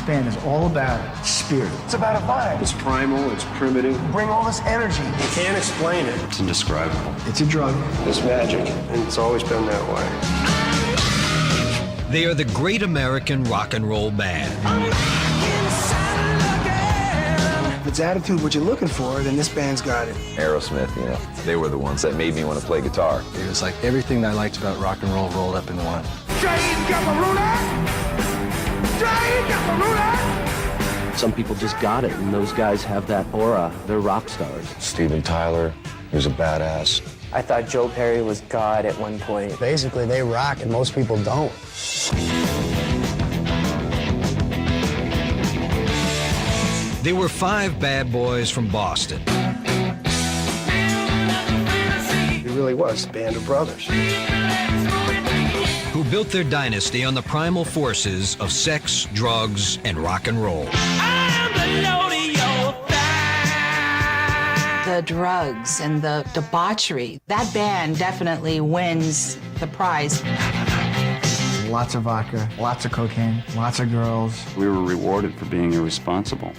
band is all about spirit. It's about a vibe. It's primal, it's primitive. Bring all this energy. You can't explain it. It's indescribable. It's a drug. It's magic, and it's always been that way. They are the Great American Rock and Roll Band. If it's attitude what you're looking for, then this band's got it. Aerosmith, you know, they were the ones that made me want to play guitar. It was like everything I liked about rock and roll rolled up into one. Some people just got it, and those guys have that aura. They're rock stars. Steven Tyler, he was a badass. I thought Joe Perry was God at one point. Basically, they rock and most people don't. They were 5 bad boys from Boston. It really was a band of brothers. Who built their dynasty on the primal forces of sex, drugs, and rock and roll. The drugs and the debauchery, that band definitely wins the prize. Lots of vodka, lots of cocaine, lots of girls. We were rewarded for being irresponsible.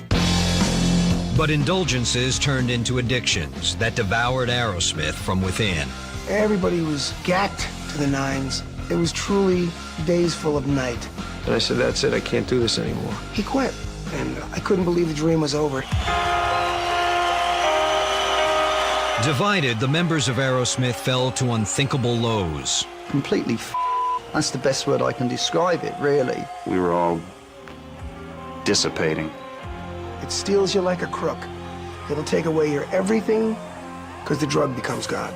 But indulgences turned into addictions that devoured Aerosmith from within. Everybody was gacked to the nines. It was truly days full of night. And I said, that's it, I can't do this anymore. He quit, and I couldn't believe the dream was over. Divided, the members of Aerosmith fell to unthinkable lows. Completely That's the best word I can describe it, really. We were all dissipating. It steals you like a crook. It'll take away your everything, because the drug becomes God.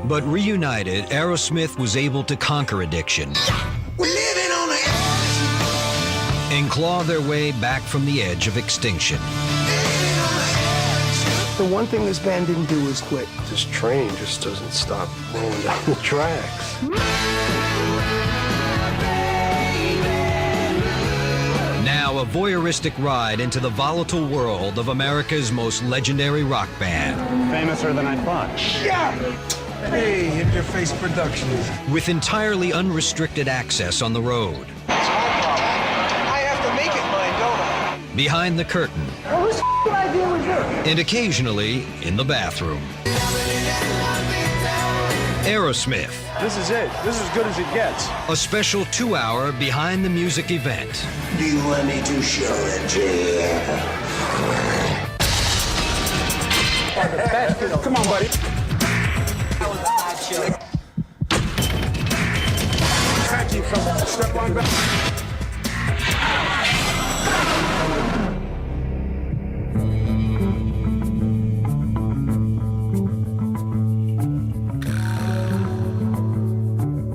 But reunited, Aerosmith was able to conquer addiction and claw their way back from the edge of extinction. The one thing this band didn't do is quit. This train just doesn't stop rolling down the tracks. Now a voyeuristic ride into the volatile world of America's most legendary rock band. Famouser than I thought. Yeah! Hey, In Your Face Productions. With entirely unrestricted access on the road. I have to make it mine, don't I? Behind the curtain. Well, whose idea was this? And occasionally in the bathroom. Aerosmith. This is it. This is as good as it gets. A special 2-hour behind the music event. Do you want me to show it to you? Come on, buddy. Thank you. Step on back.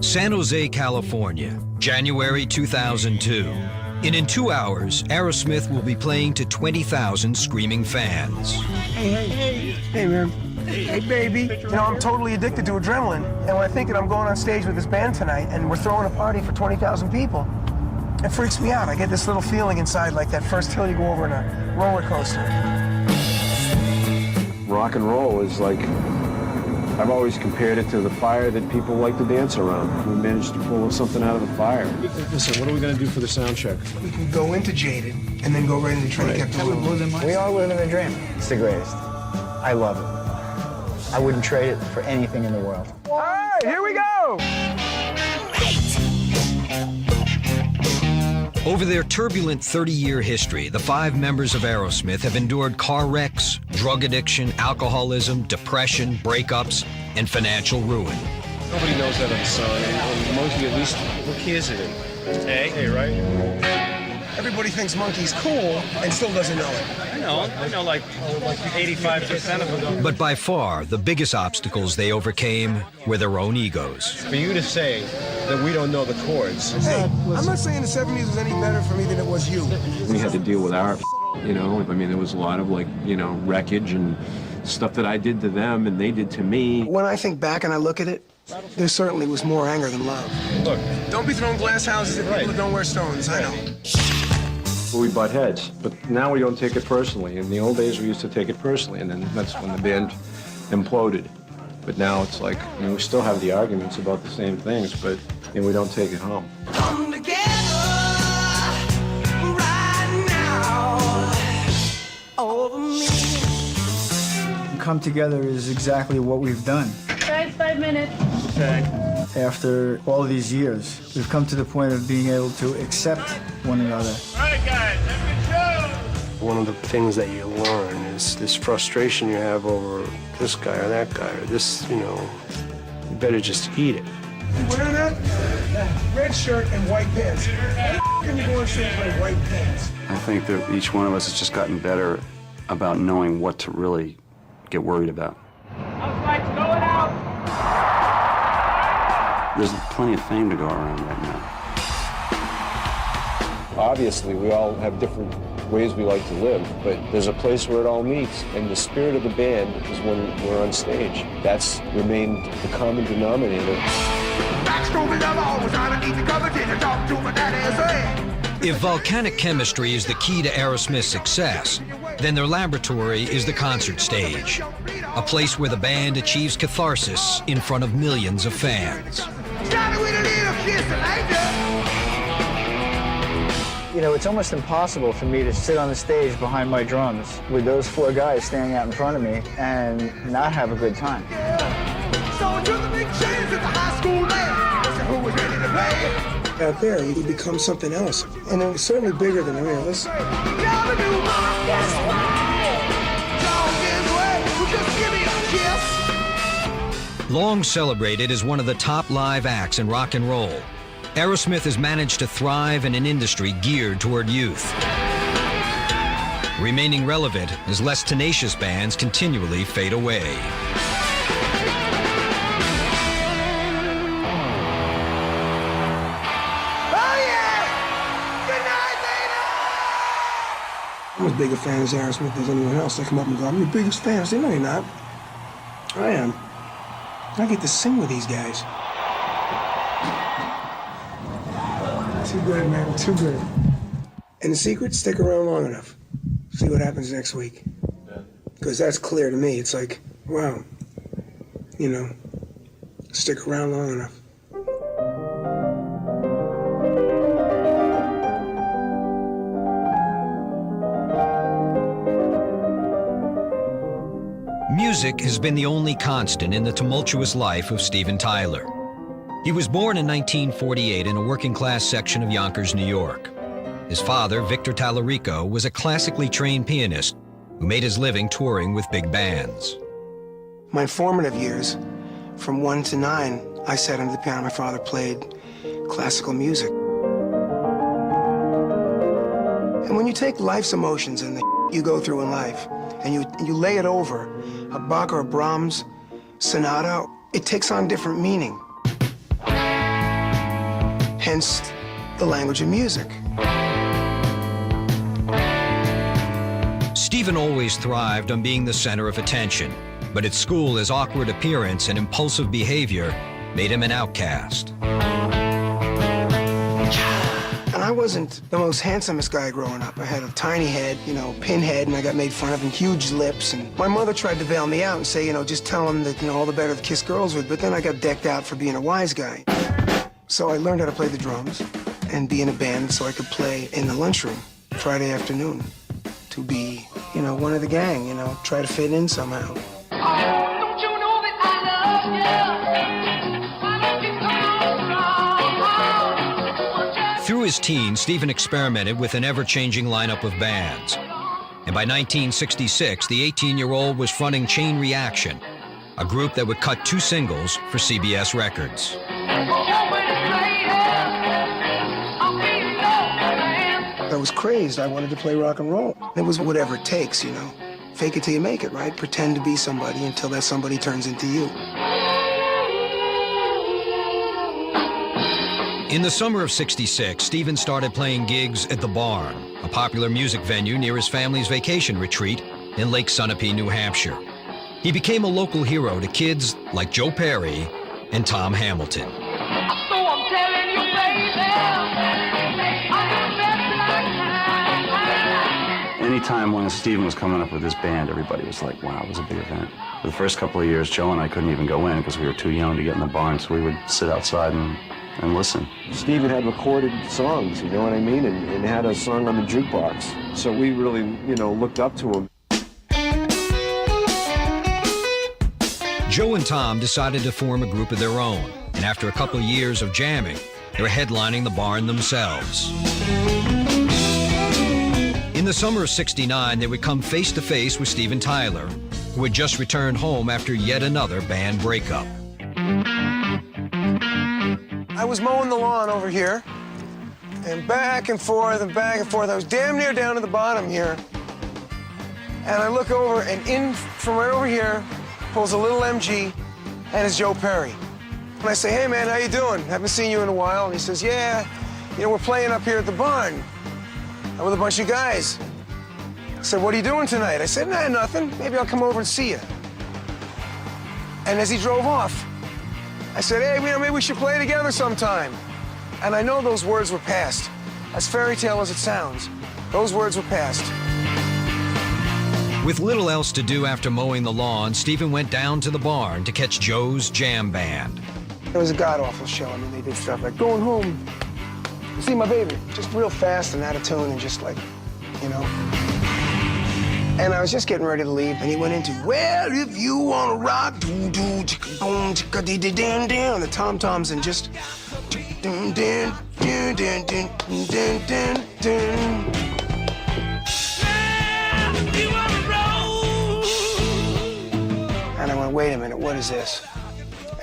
San Jose, California, January 2002. And in 2 hours, Aerosmith will be playing to 20,000 screaming fans. Hey, man. Hey, baby. You know, I'm totally addicted to adrenaline. And when I think that I'm going on stage with this band tonight and we're throwing a party for 20,000 people, it freaks me out. I get this little feeling inside like that first hill you go over in a roller coaster. Rock and roll is like, I've always compared it to the fire that people like to dance around. We managed to pull something out of the fire. Listen, what are we going to do for the sound check? We can go into Jaded and then go right into Trinity. We are living the dream. It's the greatest. I love it. I wouldn't trade it for anything in the world. All right, here we go! Over their turbulent 30-year history, the 5 members of Aerosmith have endured car wrecks, drug addiction, alcoholism, depression, breakups, and financial ruin. Nobody knows that song, and Monkey, at least, what key is it in? Hey, right? Everybody thinks Monkey's cool and still doesn't know it. I know like 85% of them. But by far, the biggest obstacles they overcame were their own egos. For you to say that we don't know the chords. Hey, I'm not saying the 70s was any better for me than it was you. We had to deal with our, you know, I mean, there was a lot of, like, you know, wreckage and stuff that I did to them and they did to me. When I think back and I look at it, there certainly was more anger than love. Look. Don't be throwing glass houses at people that don't wear stones, I know. We butt heads, but now we don't take it personally. In the old days, we used to take it personally, and then that's when the band imploded. But now it's like, we still have the arguments about the same things, but we don't take it home. Come together right now over me. Come together is exactly what we've done. Guys, 5 minutes. After all these years, we've come to the point of being able to accept one another. All right, guys, have a good show. One of the things that you learn is this frustration you have over this guy or that guy or this, you better just eat it. You wearing that? Red shirt and white pants. How can you go on stage wearing white pants? I think that each one of us has just gotten better about knowing what to really get worried about. Outside's going out. There's plenty of fame to go around right now. Obviously, we all have different ways we like to live, but there's a place where it all meets, and the spirit of the band is when we're on stage. That's remained the common denominator. If volcanic chemistry is the key to Aerosmith's success, then their laboratory is the concert stage, a place where the band achieves catharsis in front of millions of fans. It's almost impossible for me to sit on the stage behind my drums with those 4 guys standing out in front of me and not have a good time. Out there, you become something else, and it's certainly bigger than any of us. Long celebrated as one of the top live acts in rock and roll, Aerosmith has managed to thrive in an industry geared toward youth, remaining relevant as less tenacious bands continually fade away. I'm as big a fan of Aerosmith as anyone else. They come up and go, I'm your biggest fan. I say, no, you're not. I am. I get to sing with these guys. Too good, man, too good. And the secret, stick around long enough. See what happens next week. Because that's clear to me. It's like, wow, stick around long enough. Music has been the only constant in the tumultuous life of Steven Tyler. He was born in 1948 in a working-class section of Yonkers, New York. His father, Victor Tallarico, was a classically trained pianist who made his living touring with big bands. My formative years, from 1 to 9, I sat under the piano. My father played classical music. And when you take life's emotions and the you go through in life, and you lay it over a Bach or a Brahms sonata, it takes on different meaning. Hence, the language of music. Steven always thrived on being the center of attention, but at school his awkward appearance and impulsive behavior made him an outcast. And I wasn't the most handsomest guy growing up. I had a tiny head, pinhead, and I got made fun of, and huge lips. And my mother tried to bail me out and say, just tell him that, all the better to kiss girls with. But then I got decked out for being a wise guy. So I learned how to play the drums and be in a band so I could play in the lunchroom Friday afternoon to be, one of the gang, try to fit in somehow. Don't you know that I love you? Why don't you come on? Through his teens, Steven experimented with an ever-changing lineup of bands. And by 1966, the 18-year-old was fronting Chain Reaction, a group that would cut 2 singles for CBS Records. I was crazed. I wanted to play rock and roll. It was whatever it takes, Fake it till you make it, right? Pretend to be somebody until that somebody turns into you. In the summer of '66, Steven started playing gigs at The Barn, a popular music venue near his family's vacation retreat in Lake Sunapee, New Hampshire. He became a local hero to kids like Joe Perry and Tom Hamilton. Anytime when Steven was coming up with his band, everybody was like, wow, it was a big event. For the first couple of years, Joe and I couldn't even go in because we were too young to get in the barn, so we would sit outside and listen. Steven had recorded songs, you know what I mean, and had a song on the jukebox. So we really, looked up to him. Joe and Tom decided to form a group of their own, and after a couple of years of jamming, they were headlining the barn themselves. In the summer of '69, they would come face to face with Steven Tyler, who had just returned home after yet another band breakup. I was mowing the lawn over here, and back and forth and back and forth. I was damn near down to the bottom here. And I look over, and in from right over here pulls a little MG, and it's Joe Perry. And I say, hey, man, how you doing? Haven't seen you in a while. And he says, yeah, we're playing up here at the barn with a bunch of guys. I said, what are you doing tonight? I said, nah, nothing. Maybe I'll come over and see you. And as he drove off, I said, hey, maybe we should play together sometime. And I know those words were passed. As fairy tale as it sounds, those words were passed. With little else to do after mowing the lawn, Steven went down to the barn to catch Joe's jam band. It was a god-awful show. I mean, they did stuff like going home, see my baby, just real fast and out of tune and just like, And I was just getting ready to leave, and he went into, well, if you want to rock, do-do, chicka-boom, chicka-dee-dee-dan-dan, the tom-toms and just, dun-dun-dun-dun-dun-dun-dun. And I went, wait a minute, what is this?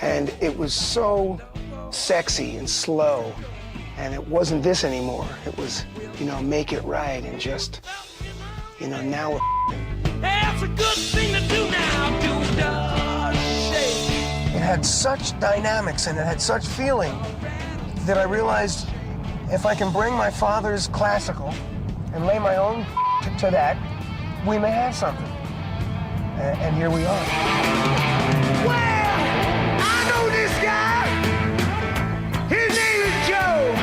And it was so sexy and slow, and it wasn't this anymore. It was, make it right and just, now we're That's a good thing to do now, It had such dynamics and it had such feeling that I realized if I can bring my father's classical and lay my own to that, we may have something. And here we are. Well, I know this guy. His name is Joe.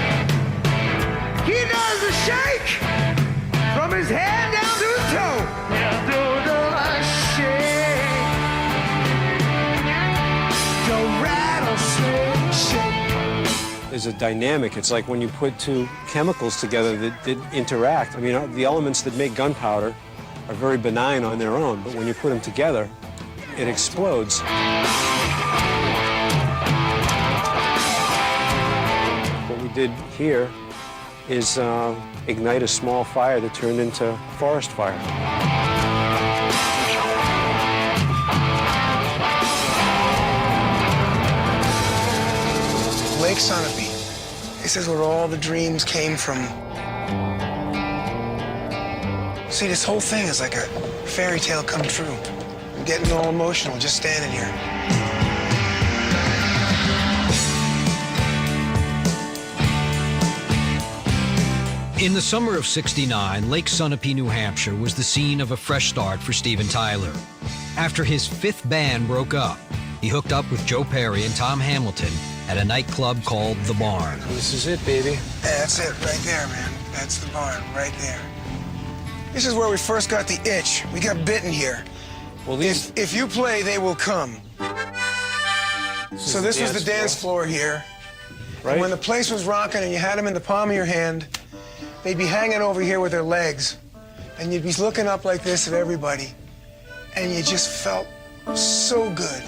He does the shake from his head down to his toe. Yeah, do the shake. The rattlesnake shake. There's a dynamic. It's like when you put two chemicals together that interact. I mean, the elements that make gunpowder are very benign on their own, but when you put them together, it explodes. What we did here is ignite a small fire that turned into forest fire. Lake Sunapee. This is where all the dreams came from. See, this whole thing is like a fairy tale come true. I'm getting all emotional just standing here. In the summer of '69, Lake Sunapee, New Hampshire was the scene of a fresh start for Steven Tyler. After his fifth band broke up, he hooked up with Joe Perry and Tom Hamilton at a nightclub called The Barn. This is it, baby. Yeah, that's it right there, man. That's the barn right there. This is where we first got the itch. We got bitten here. Well, if you play, they will come. So this was the dance floor here. Right. And when the place was rocking and you had them in the palm of your hand, they'd be hanging over here with their legs. And you'd be looking up like this at everybody. And you just felt so good.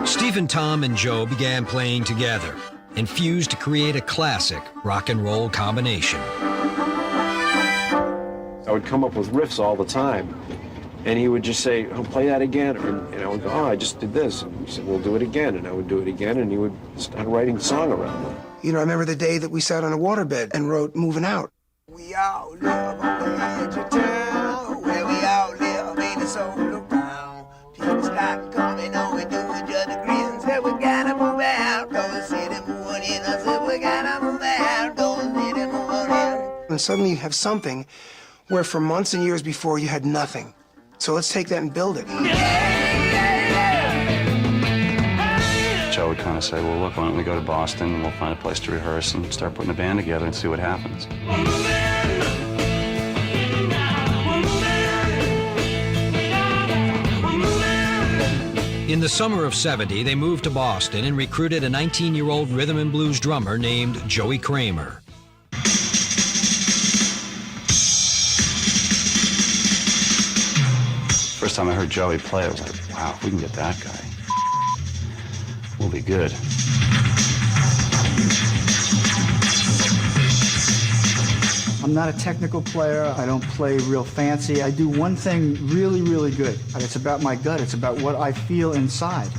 Steven, Tom, and Joe began playing together and fused to create a classic rock and roll combination. I would come up with riffs all the time, and he would just say, oh, play that again, and I would go, oh, I just did this. And he said, we'll do it again, and I would do it again, and he would start writing the song around it. I remember the day that we sat on a waterbed and wrote Moving Out. We all live on the edge of town, where we all live, ain't it so around. People start coming on, we do each other grins, said we gotta move out, go the city moving in, I said we gotta move out, go the city moving in. And suddenly you have something where for months and years before you had nothing. So let's take that and build it. Yeah, yeah, yeah. Joe would kind of say, well, look, why don't we go to Boston and we'll find a place to rehearse and start putting a band together and see what happens. In the summer of '70, they moved to Boston and recruited a 19-year-old rhythm and blues drummer named Joey Kramer. First time I heard Joey play, I was like, wow, if we can get that guy, we'll be good. I'm not a technical player. I don't play real fancy. I do one thing really, really good. It's about my gut. It's about what I feel inside.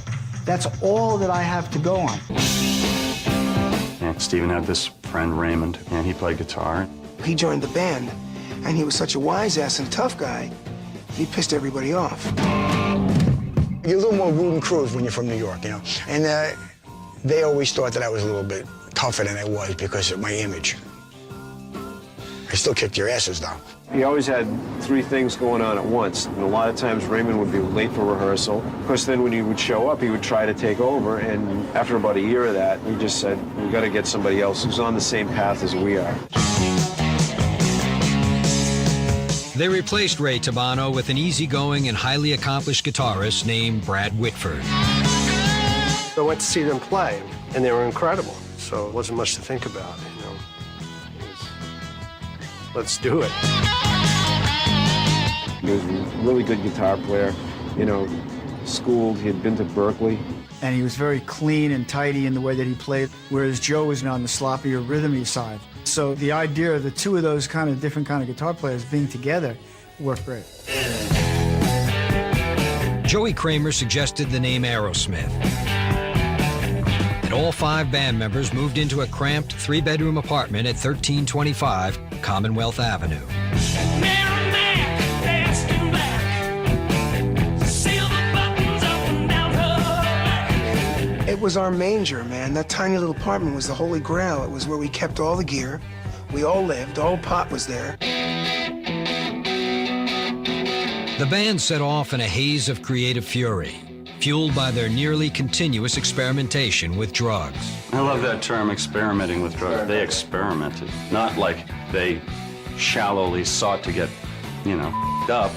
That's all that I have to go on. And Stephen had this friend, Raymond, and he played guitar. He joined the band, and he was such a wise ass and tough guy, he pissed everybody off. You're a little more rude and crude when you're from New York, you know? And they always thought that I was a little bit tougher than I was because of my image. I still kicked your asses, though. He always had three things going on at once. And a lot of times Raymond would be late for rehearsal. Of course, then when he would show up, he would try to take over. And after about a year of that, we just said, we got to get somebody else who's on the same path as we are. They replaced Ray Tabano with an easygoing and highly accomplished guitarist named Brad Whitford. I went to see them play, and they were incredible. So it wasn't much to think about, you know. Let's do it. He was a really good guitar player, you know, schooled. He had been to Berkeley. And he was very clean and tidy in the way that he played, whereas Joe was on the sloppier, rhythmy side. So the idea of the two of those kind of different kind of guitar players being together worked great. Joey Kramer suggested the name Aerosmith. And all 5 band members moved into a cramped 3-bedroom apartment at 1325 Commonwealth Avenue. It was our manger, man. That tiny little apartment was the holy grail. It was where we kept all the gear. We all lived. The whole pot was there. The band set off in a haze of creative fury, fueled by their nearly continuous experimentation with drugs. I love that term, experimenting with drugs. They experimented, not like they shallowly sought to get, you know, up.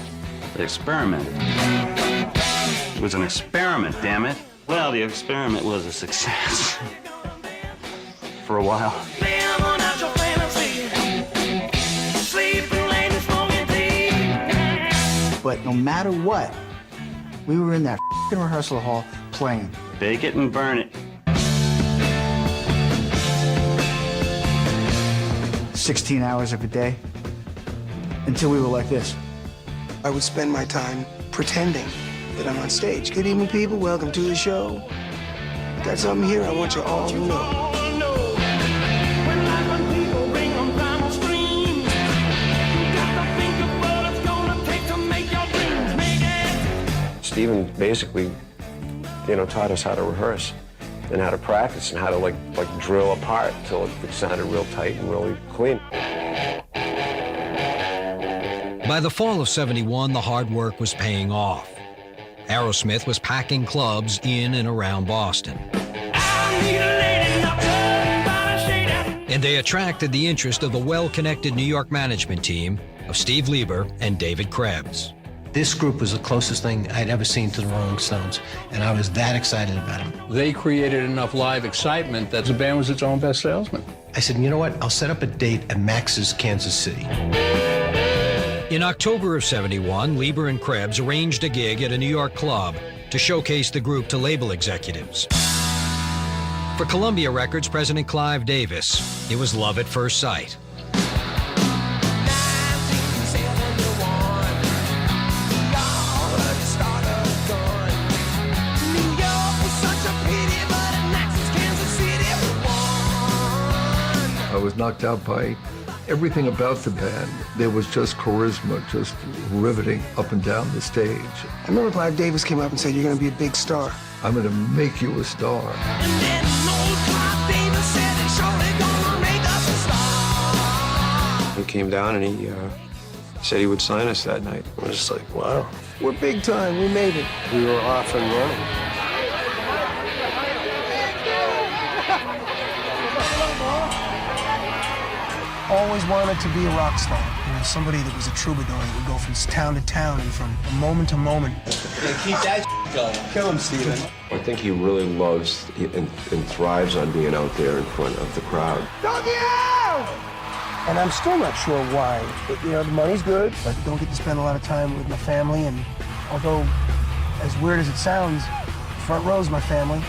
They experimented. It was an experiment, damn it. Well, the experiment was a success. For a while. But no matter what, we were in that f***ing rehearsal hall playing. Bake it and burn it. 16 hours of a day until we were like this. I would spend my time pretending that I'm on stage. Good evening, people. Welcome to the show. Got something here I want you all to know. Stephen basically, you know, taught us how to rehearse and how to practice and how to like drill a part till it sounded real tight and really clean. By the fall of '71, the hard work was paying off. Aerosmith was packing clubs in and around Boston. And they attracted the interest of the well-connected New York management team of Steve Lieber and David Krebs. This group was the closest thing I'd ever seen to the Rolling Stones, and I was that excited about them. They created enough live excitement that the band was its own best salesman. I said, you know what, I'll set up a date at Max's Kansas City. In October of '71, Lieber and Krebs arranged a gig at a New York club to showcase the group to label executives. For Columbia Records president Clive Davis, it was love at first sight. I was knocked out by everything about the band. There was just charisma, just riveting up and down the stage. I remember Clive Davis came up and said, "You're going to be a big star. I'm going to make you a star." He came down and he said he would sign us that night. I was just like, wow. We're big time. We made it. We were off and running. always wanted to be a rock star. You know, somebody that was a troubadour that would go from town to town and from moment to moment. Keep that going. Kill him, Steven. I think he really loves and thrives on being out there in front of the crowd. And I'm still not sure why. You know, the money's good, but don't get to spend a lot of time with my family. And although, as weird as it sounds, front row's my family.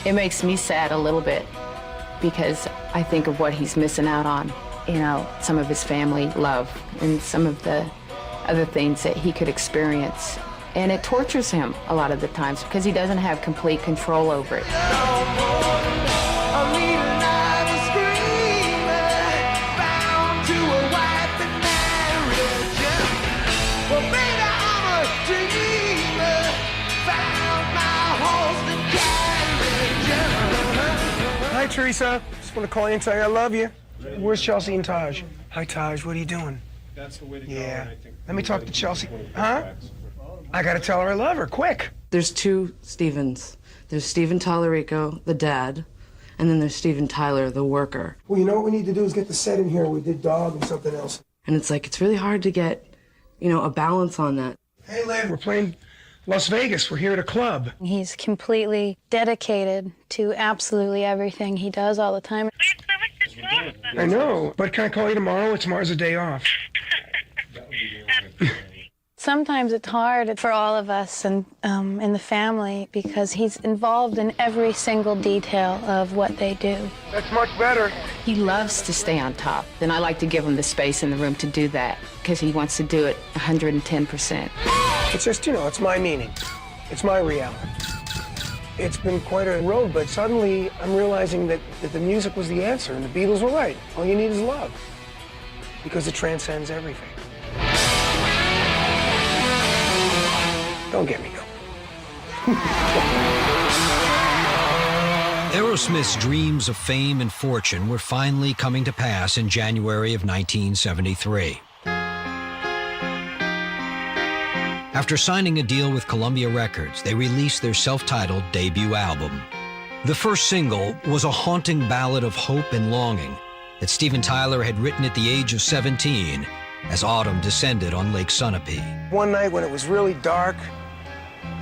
It makes me sad a little bit because I think of what he's missing out on. You know, some of his family love and some of the other things that he could experience. And it tortures him a lot of the times because he doesn't have complete control over it. Hi, Teresa. Just want to call you and tell you I love you. Where's Chelsea and Taj? Hi, Taj. What are you doing? That's the way to go. Yeah. Let me talk to Chelsea. Huh? I got to tell her I love her, quick. There's two Stevens. There's Steven Tallarico, the dad, and then there's Steven Tyler, the worker. Well, you know what we need to do is get the set in here. We did Dog and something else. And it's like, it's really hard to get, you know, a balance on that. Hey, Liv, we're playing Las Vegas. We're here at a club. He's completely dedicated to absolutely everything he does all the time. I know, but can I call you tomorrow? Tomorrow's a day off. Sometimes it's hard for all of us and in the family because he's involved in every single detail of what they do. That's much better. He loves to stay on top, and I like to give him the space in the room to do that because he wants to do it 110%. It's just, you know, it's my meaning. It's my reality. It's been quite a road, but suddenly I'm realizing that the music was the answer, and the Beatles were right. All you need is love, because it transcends everything. Don't get me going. Aerosmith's dreams of fame and fortune were finally coming to pass in January of 1973. After signing a deal with Columbia Records, they released their self-titled debut album. The first single was a haunting ballad of hope and longing that Steven Tyler had written at the age of 17 as autumn descended on Lake Sunapee. One night when it was really dark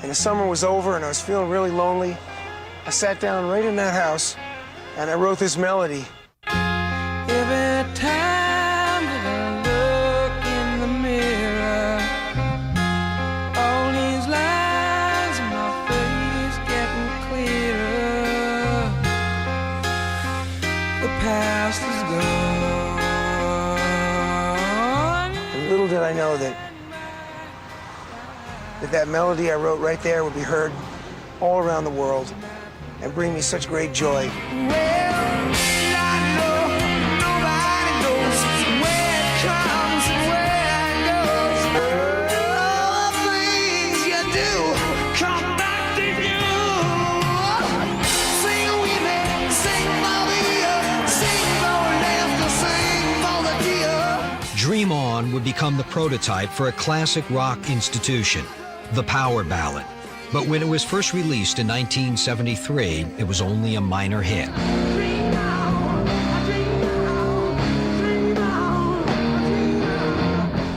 and the summer was over and I was feeling really lonely, I sat down right in that house and I wrote this melody. Every time that I look in the mirror, all these lines in my face getting clearer. The past is gone. And little did I know that melody I wrote right there would be heard all around the world and bring me such great joy. Dream On would become the prototype for a classic rock institution, the power ballad. But when it was first released in 1973, it was only a minor hit.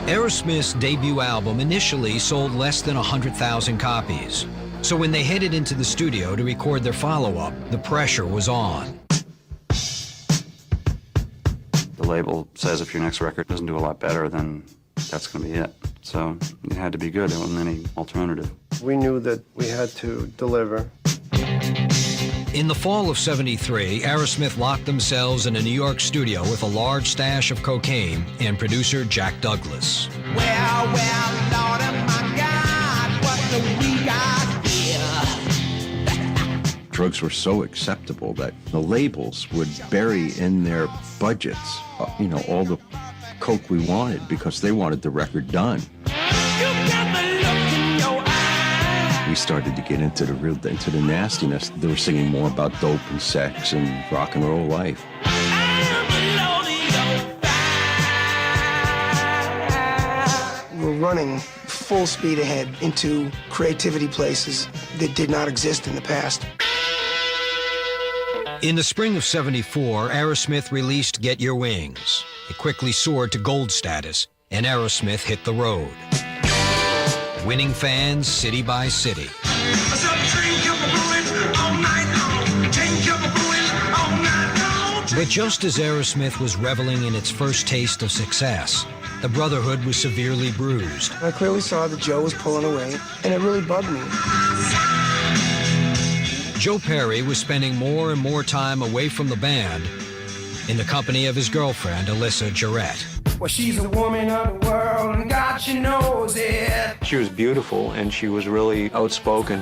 Aerosmith's debut album initially sold less than 100,000 copies. So when they headed into the studio to record their follow-up, the pressure was on. The label says if your next record doesn't do a lot better, then that's going to be it. So it had to be good. There wasn't any alternative. We knew that we had to deliver. In the fall of '73, Aerosmith locked themselves in a New York studio with a large stash of cocaine and producer Jack Douglas. Well, Lord, oh my God, what do we got here? Drugs were so acceptable that the labels would bury in their budgets, all the coke we wanted because they wanted the record done. We started to get into the nastiness. They were singing more about dope and sex and rock and roll life. We were running full speed ahead into creativity places that did not exist in the past. In the spring of '74, Aerosmith released Get Your Wings. It quickly soared to gold status, and Aerosmith hit the road, winning fans city by city. But just as Aerosmith was reveling in its first taste of success, the Brotherhood was severely bruised. I clearly saw that Joe was pulling away, and it really bugged me. Joe Perry was spending more and more time away from the band in the company of his girlfriend, Alyssa Jarrett. Well, she's a woman of the world, and God, she knows it. She was beautiful, and she was really outspoken,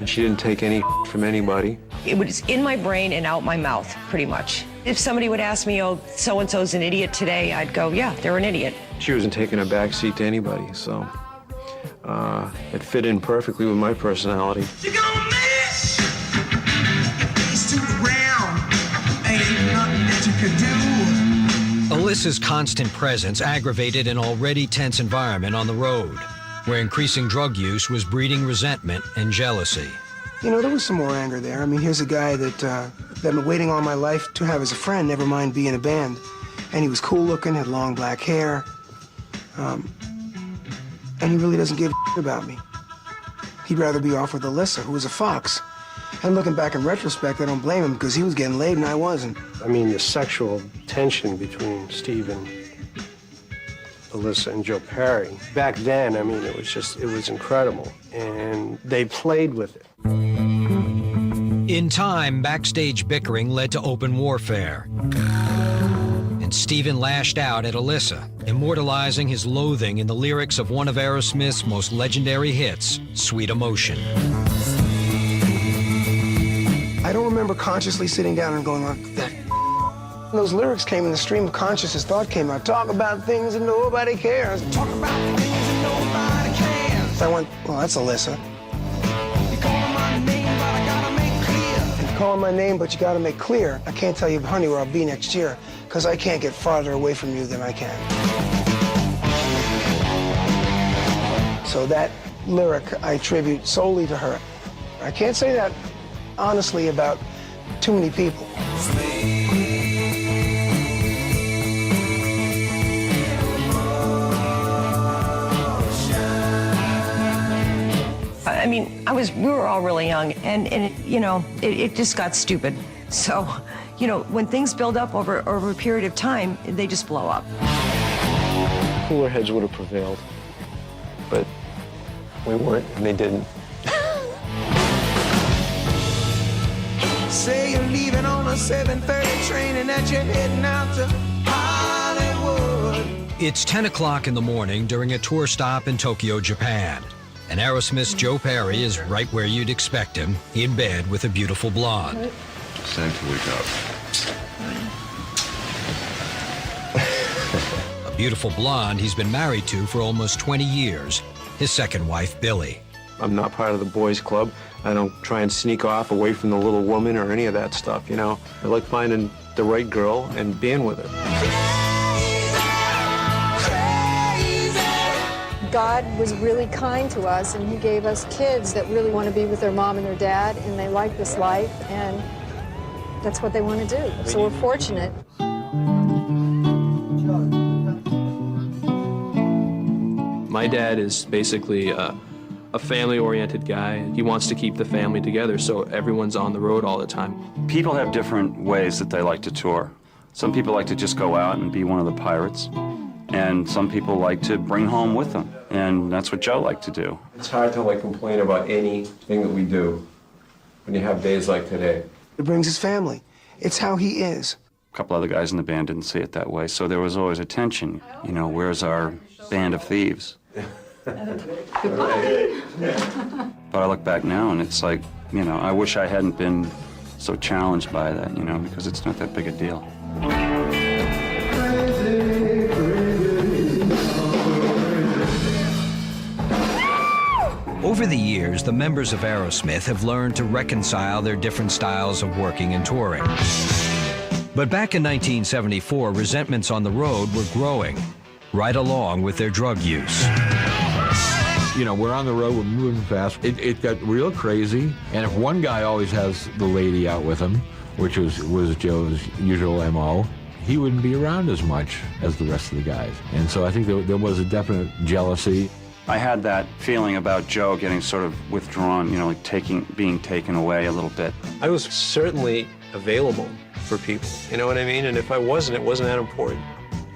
and she didn't take any from anybody. It was in my brain and out my mouth, pretty much. If somebody would ask me, oh, so-and-so's an idiot today, I'd go, yeah, they're an idiot. She wasn't taking a back seat to anybody, so it fit in perfectly with my personality. You're gonna miss your face to the ground. Ain't nothing that you could do. Alyssa's constant presence aggravated an already tense environment on the road, where increasing drug use was breeding resentment and jealousy. You know, there was some more anger there. I mean, here's a guy that I've been waiting all my life to have as a friend, never mind be in a band. And he was cool looking, had long black hair. And he really doesn't give a about me. He'd rather be off with Alyssa, who was a fox. And looking back in retrospect, I don't blame him, because he was getting laid and I wasn't. I mean, the sexual tension between Steve and Alyssa and Joe Perry, back then, I mean, it was incredible. And they played with it. In time, backstage bickering led to open warfare. And Steven lashed out at Alyssa, immortalizing his loathing in the lyrics of one of Aerosmith's most legendary hits, Sweet Emotion. I don't remember consciously sitting down and going like that. Those lyrics came in the stream of consciousness. Thought came out. Talk about things that nobody cares. Talk about things that nobody cares. So I went, well, that's Alyssa. You're calling my name, but I gotta make clear. You're calling my name, but you gotta make clear. I can't tell you, honey, where I'll be next year, because I can't get farther away from you than I can. So that lyric I attribute solely to her. I can't say that honestly about too many people. I mean, we were all really young, and it just got stupid. So, when things build up over a period of time, they just blow up. Cooler heads would have prevailed, but we weren't, and they didn't. Say you're leaving on a 7:30 train and that you're heading out to Hollywood. It's 10 o'clock in the morning during a tour stop in Tokyo, Japan. And Aerosmith's Joe Perry is right where you'd expect him, in bed with a beautiful blonde. It's time to wake up. A beautiful blonde he's been married to for almost 20 years, his second wife, Billy. I'm not part of the boys' club. I don't try and sneak off away from the little woman or any of that stuff, I like finding the right girl and being with her. God was really kind to us, and he gave us kids that really want to be with their mom and their dad, and they like this life, and that's what they want to do. So we're fortunate. My dad is basically a family-oriented guy. He wants to keep the family together, so everyone's on the road all the time. People have different ways that they like to tour. Some people like to just go out and be one of the pirates, and some people like to bring home with them, and that's what Joe liked to do. It's hard to complain about anything that we do when you have days like today. It brings his family. It's how he is. A couple other guys in the band didn't see it that way, so there was always a tension. Where's our band of thieves? But I look back now and it's like, I wish I hadn't been so challenged by that, because it's not that big a deal. Over the years, the members of Aerosmith have learned to reconcile their different styles of working and touring. But back in 1974, resentments on the road were growing, right along with their drug use. You know, we're on the road, we're moving fast. It got real crazy. And if one guy always has the lady out with him, which was Joe's usual MO, he wouldn't be around as much as the rest of the guys. And so I think there was a definite jealousy. I had that feeling about Joe getting sort of withdrawn, you know, like being taken away a little bit. I was certainly available for people, you know what I mean? And if I wasn't, it wasn't that important.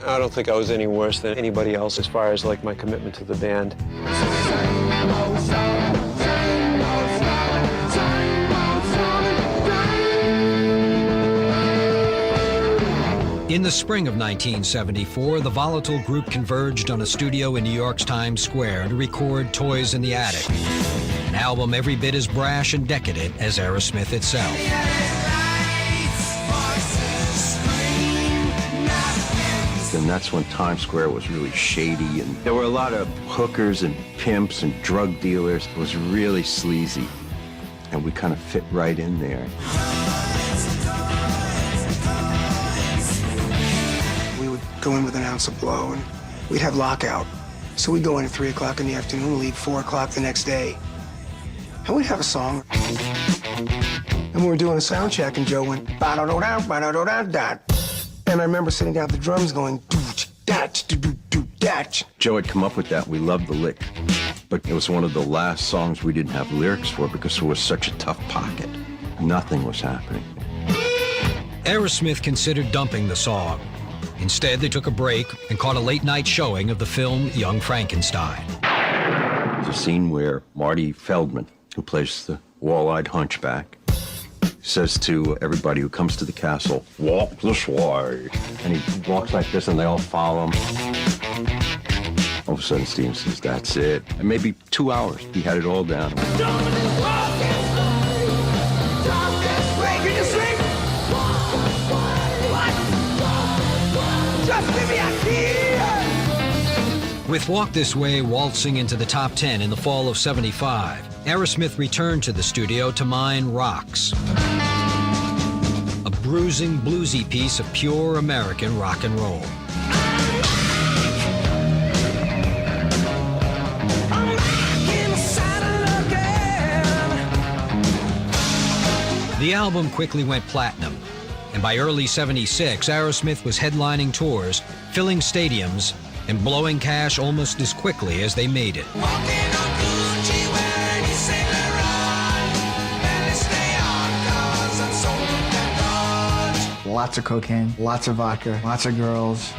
I don't think I was any worse than anybody else as far as like my commitment to the band. In the spring of 1974, the volatile group converged on a studio in New York's Times Square to record Toys in the Attic, an album every bit as brash and decadent as Aerosmith itself. And that's when Times Square was really shady, and there were a lot of hookers and pimps and drug dealers. It was really sleazy, and we kind of fit right in there. We would go in with an ounce of blow, and we'd have lockout. So we'd go in at 3 o'clock in the afternoon, leave 4 o'clock the next day. And we'd have a song. And we were doing a sound check, and Joe went, ba-da-do-da, ba-da-do-da-da. And I remember sitting down at the drums going, doo-ch-dat-do-do-dat. Joe had come up with that. We loved the lick. But it was one of the last songs we didn't have lyrics for because it was such a tough pocket. Nothing was happening. Aerosmith considered dumping the song. Instead, they took a break and caught a late-night showing of the film Young Frankenstein. There's a scene where Marty Feldman, who plays the wall-eyed hunchback, says to everybody who comes to the castle, walk this way. And he walks like this, and they all follow him. All of a sudden, Steven says, that's it. And maybe 2 hours, he had it all down. With Walk This Way waltzing into the top 10 in the fall of '75, Aerosmith returned to the studio to mine Rocks, a bruising, bluesy piece of pure American rock and roll. The album quickly went platinum, and by early '76, Aerosmith was headlining tours, filling stadiums, and blowing cash almost as quickly as they made it. Lots of cocaine, lots of vodka, lots of girls,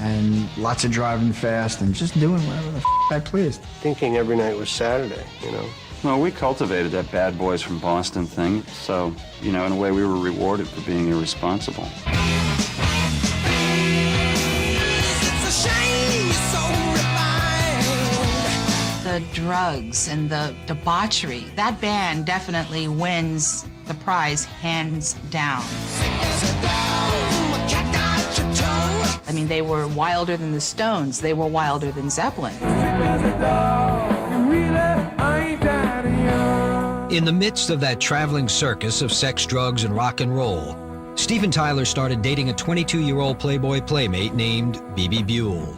and lots of driving fast and just doing whatever the I pleased. Thinking every night was Saturday, you know. Well, we cultivated that Bad Boys from Boston thing, so, you know, in a way we were rewarded for being irresponsible. The drugs and the debauchery, that band definitely wins the prize hands down. I mean, they were wilder than the Stones. They were wilder than Zeppelin. In the midst of that traveling circus of sex, drugs, and rock and roll, Steven Tyler started dating a 22-year-old Playboy playmate named Bebe Buell.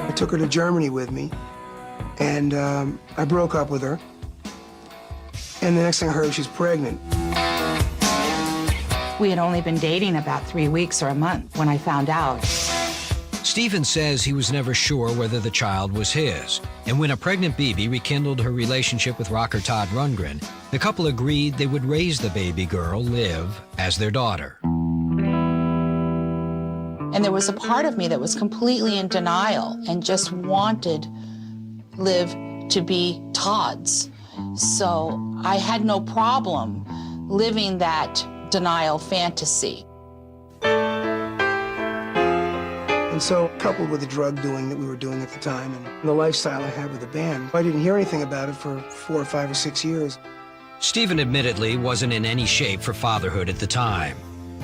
I took her to Germany with me, and I broke up with her. And the next thing I heard, she's pregnant. We had only been dating about 3 weeks or a month when I found out. Steven says he was never sure whether the child was his. And when a pregnant Bebe rekindled her relationship with rocker Todd Rundgren, the couple agreed they would raise the baby girl, Liv, as their daughter. And there was a part of me that was completely in denial and just wanted Liv to be Todd's. So I had no problem living that denial fantasy. And so, coupled with the drug doing that we were doing at the time and the lifestyle I had with the band, I didn't hear anything about it for 4 or 5 or 6 years. Steven admittedly wasn't in any shape for fatherhood at the time.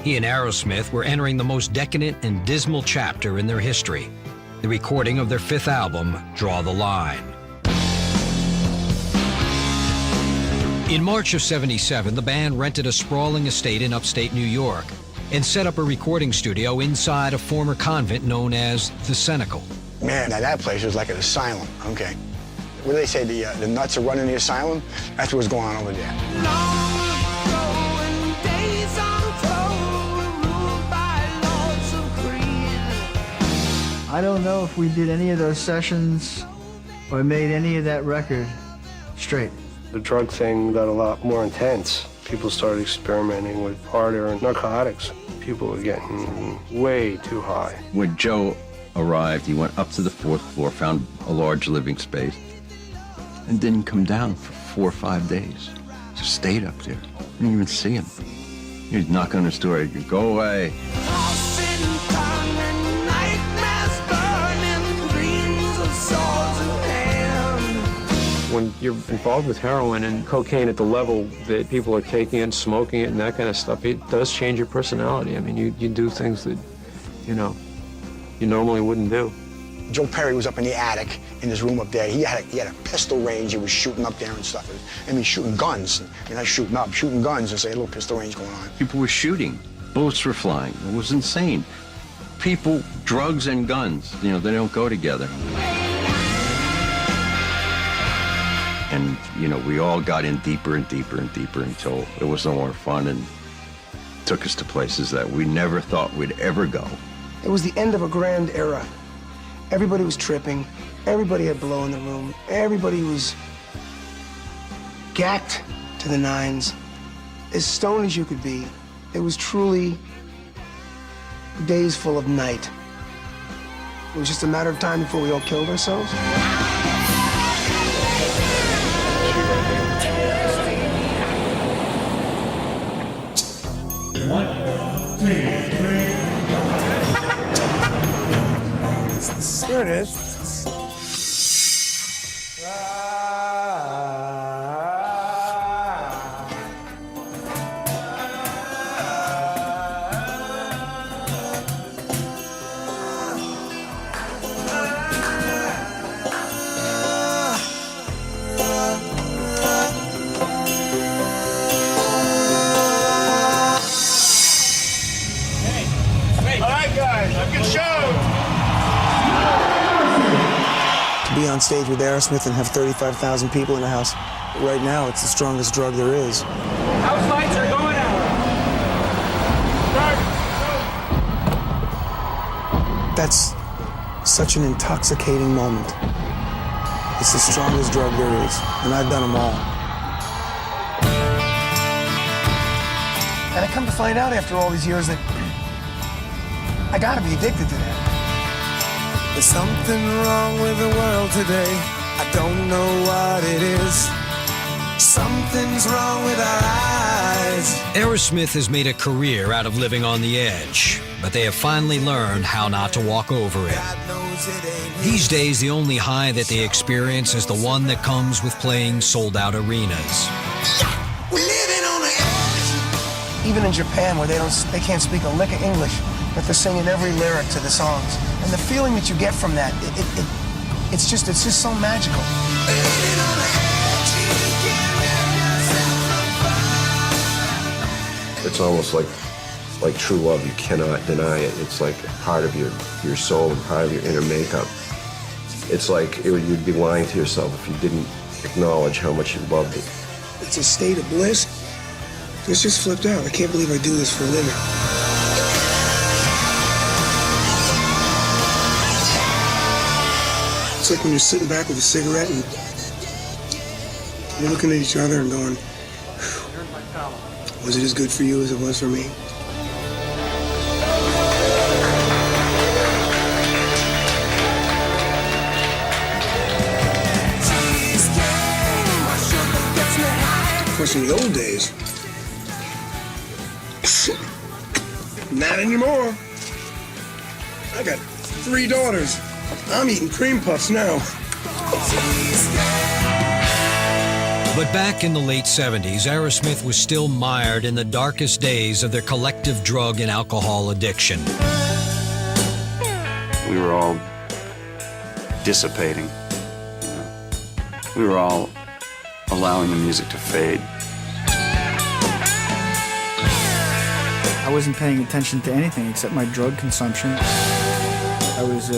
He and Aerosmith were entering the most decadent and dismal chapter in their history, the recording of their 5th album, Draw the Line. In March of '77, the band rented a sprawling estate in upstate New York and set up a recording studio inside a former convent known as the Cenacle. Man, now that place was like an asylum, okay? What do they say, the nuts are running the asylum? That's what's going on over there. I don't know if we did any of those sessions or made any of that record straight. The drug thing got a lot more intense. People started experimenting with harder narcotics. People were getting way too high. When Joe arrived, he went up to the 4th floor, found a large living space, and didn't come down for 4 or 5 days. Just stayed up there. Didn't even see him. He'd knock on his door, he'd go away. When you're involved with heroin and cocaine at the level that people are taking it, smoking it, and that kind of stuff, it does change your personality. I mean, you do things that, you know, you normally wouldn't do. Joe Perry was up in the attic in his room up there. He had a pistol range. He was shooting up there and stuff. I mean, shooting guns. You're not shooting up, shooting guns. There's a little pistol range going on. People were shooting. Bullets were flying. It was insane. People, drugs, and guns, you know, they don't go together. And, you know, we all got in deeper and deeper and deeper until it was no more fun and took us to places that we never thought we'd ever go. It was the end of a grand era. Everybody was tripping. Everybody had blow in the room. Everybody was gacked to the nines, as stoned as you could be. It was truly days full of night. It was just a matter of time before we all killed ourselves. There it is. Be on stage with Aerosmith and have 35,000 people in the house. Right now, it's the strongest drug there is. House lights are going out. That's such an intoxicating moment. It's the strongest drug there is, and I've done them all. And I come to find out after all these years that I gotta be addicted to that. There's something wrong with the world today. I don't know what it is. Something's wrong with our eyes. Aerosmith has made a career out of living on the edge, but they have finally learned how not to walk over it. These days, the only high that they experience is the one that comes with playing sold-out arenas. We're living on the edge. Even in Japan, where they can't speak a lick of English, but they're singing every lyric to the songs. And the feeling that you get from that, it's just so magical. It's almost like true love. You cannot deny it. It's like part of your soul and part of your inner makeup. It's like you'd be lying to yourself if you didn't acknowledge how much you loved it. It's a state of bliss. It's just flipped out. I can't believe I do this for a living. It's like when you're sitting back with a cigarette and you're looking at each other and going, was it as good for you as it was for me? Of course, in the old days, not anymore. I got 3 daughters. I'm eating cream puffs now. But back in the late 70s, Aerosmith was still mired in the darkest days of their collective drug and alcohol addiction. We were all dissipating. You know. We were all allowing the music to fade. I wasn't paying attention to anything except my drug consumption. I was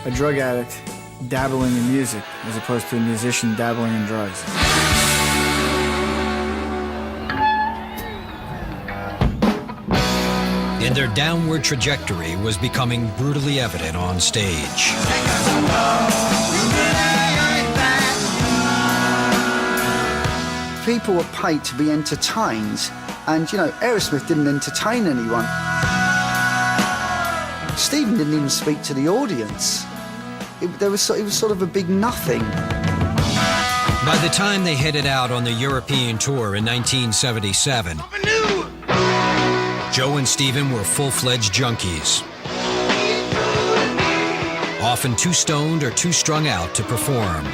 a drug addict dabbling in music as opposed to a musician dabbling in drugs. And their downward trajectory was becoming brutally evident on stage. People were paid to be entertained, and, you know, Aerosmith didn't entertain anyone. Stephen didn't even speak to the audience. It was sort of a big nothing. By the time they headed out on the European tour in 1977, Joe and Stephen were full-fledged junkies, often too stoned or too strung out to perform.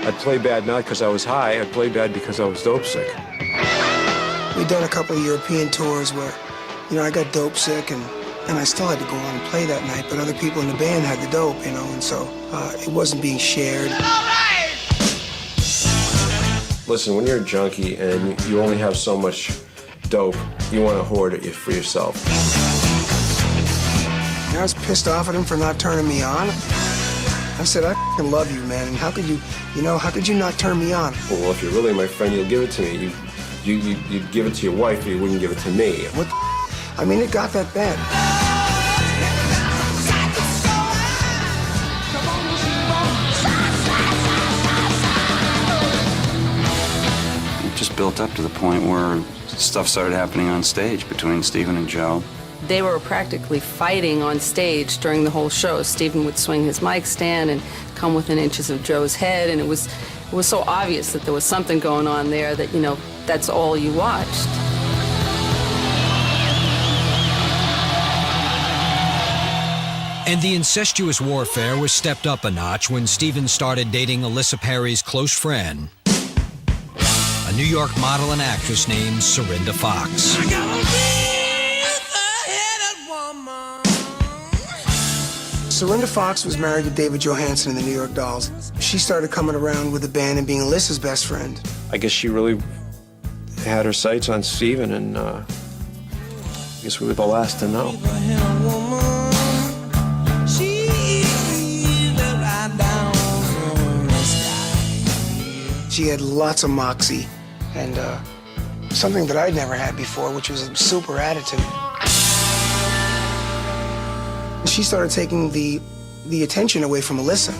I'd play bad not because I was high, I'd play bad because I was dope sick. We'd done a couple of European tours where, you know, I got dope sick and I still had to go on and play that night, but other people in the band had the dope, you know, and so it wasn't being shared. Listen, when you're a junkie and you only have so much dope, you want to hoard it for yourself. I was pissed off at him for not turning me on. I said, I f***ing love you, man, and how could you not turn me on? Well, if you're really my friend, you'll give it to me. You'd give it to your wife, but you wouldn't give it to me. What the I mean, it got that bad. It just built up to the point where stuff started happening on stage between Stephen and Joe. They were practically fighting on stage during the whole show. Stephen would swing his mic stand and come within inches of Joe's head, and it was so obvious that there was something going on there that, you know, that's all you watched. And the incestuous warfare was stepped up a notch when Stephen started dating Alyssa Perry's close friend, a New York model and actress named Serinda Fox. Serinda Fox was married to David Johansen in the New York Dolls. She started coming around with the band and being Alyssa's best friend. I guess she really had her sights on Stephen, and I guess we were the last to know. She had lots of moxie and something that I'd never had before, which was a super attitude. She started taking the attention away from Alyssa.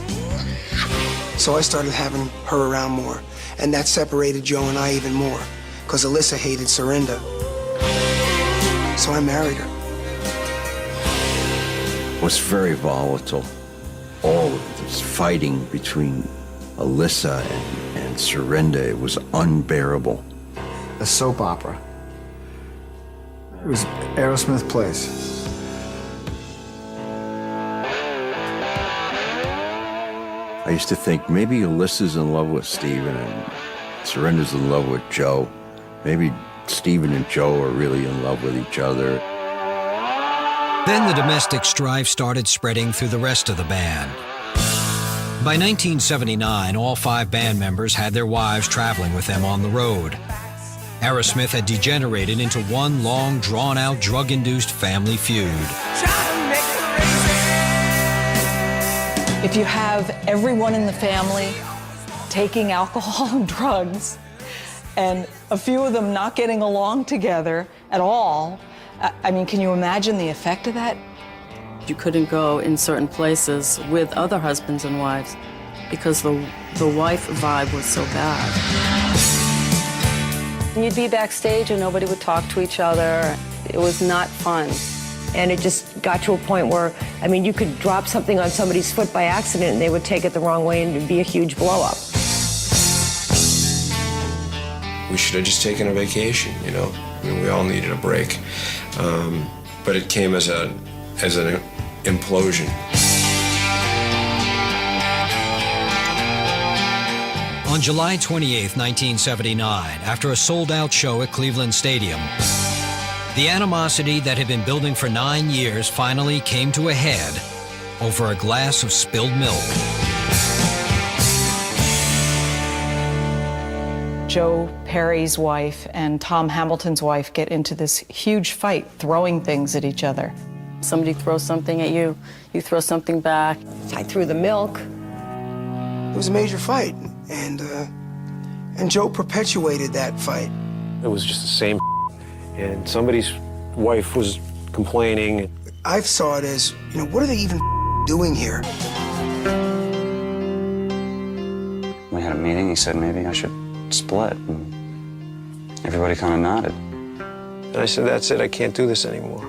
So I started having her around more, and that separated Joe and I even more, because Alyssa hated Serinda. So I married her. It was very volatile. All of this fighting between Alyssa and Serinda, it was unbearable. A soap opera. It was Aerosmith Place. I used to think maybe Alyssa's in love with Stephen and Serinda's in love with Joe. Maybe Stephen and Joe are really in love with each other. Then the domestic strife started spreading through the rest of the band. By 1979, all 5 band members had their wives traveling with them on the road. Aerosmith had degenerated into one long, drawn-out, drug-induced family feud. If you have everyone in the family taking alcohol and drugs, and a few of them not getting along together at all, I mean, can you imagine the effect of that? You couldn't go in certain places with other husbands and wives because the wife vibe was so bad. You'd be backstage and nobody would talk to each other. It was not fun. And it just got to a point where, I mean, you could drop something on somebody's foot by accident and they would take it the wrong way and it'd be a huge blow-up. We should have just taken a vacation, you know? I mean, we all needed a break. But it came as an implosion. On July 28, 1979, after a sold-out show at Cleveland Stadium, the animosity that had been building for 9 years finally came to a head over a glass of spilled milk. Joe Perry's wife and Tom Hamilton's wife get into this huge fight, throwing things at each other. Somebody throws something at you, you throw something back. I threw the milk. It was a major fight, and Joe perpetuated that fight. It was just the same, and somebody's wife was complaining. I saw it as, you know, what are they even doing here? We had a meeting. He said maybe I should split. And everybody kind of nodded. And I said, that's it. I can't do this anymore.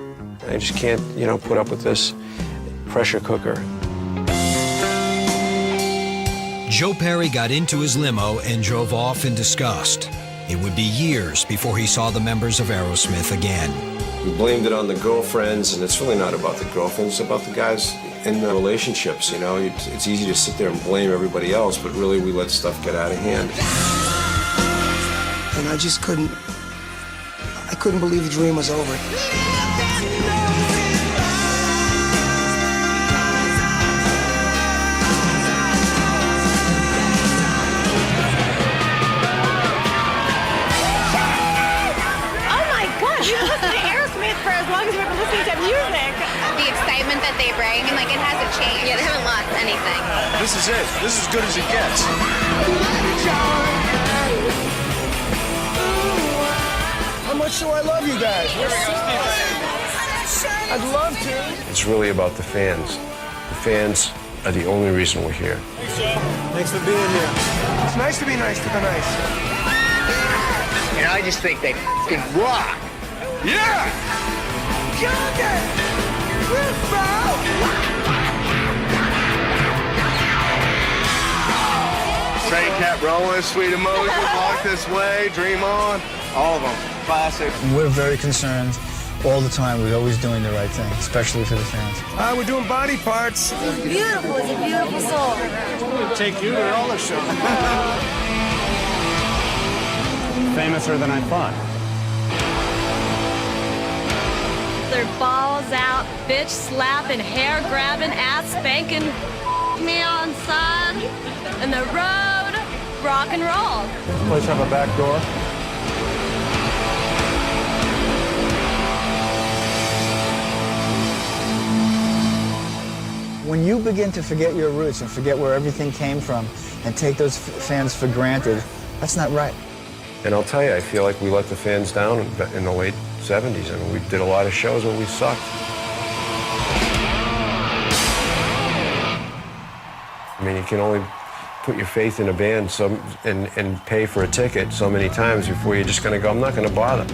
I just can't, you know, put up with this pressure cooker. Joe Perry got into his limo and drove off in disgust. It would be years before he saw the members of Aerosmith again. We blamed it on the girlfriends, and it's really not about the girlfriends. It's about the guys in the relationships, you know. It's easy to sit there and blame everybody else, but really we let stuff get out of hand. And I just couldn't believe the dream was over. For as long as we've been listening to music. The excitement that they bring, and like it hasn't changed. Yeah, they haven't lost anything. This is it. This is as good as it gets. How much do I love you guys? I'd love to. It's really about the fans. The fans are the only reason we're here. Thanks for being here. It's nice to be nice to the nice. And I just think they f***ing rock. Yeah! Train kept rolling, Sweet Emotion, Walk This Way, Dream On, all of them, classic. We're very concerned all the time with always doing the right thing, especially for the fans. We're doing body parts. It's beautiful. It's a beautiful song. We'll take you to all the shows. Famouser than I thought. Their balls out, bitch slapping, hair grabbing, ass spanking, me on side, and the road, rock and roll. Does this place have a back door? When you begin to forget your roots and forget where everything came from and take those fans for granted, that's not right. And I'll tell you, I feel like we let the fans down in the late 70s. I mean, we did a lot of shows where we sucked. I mean, you can only put your faith in a band and pay for a ticket so many times before you're just going to go, I'm not going to bother.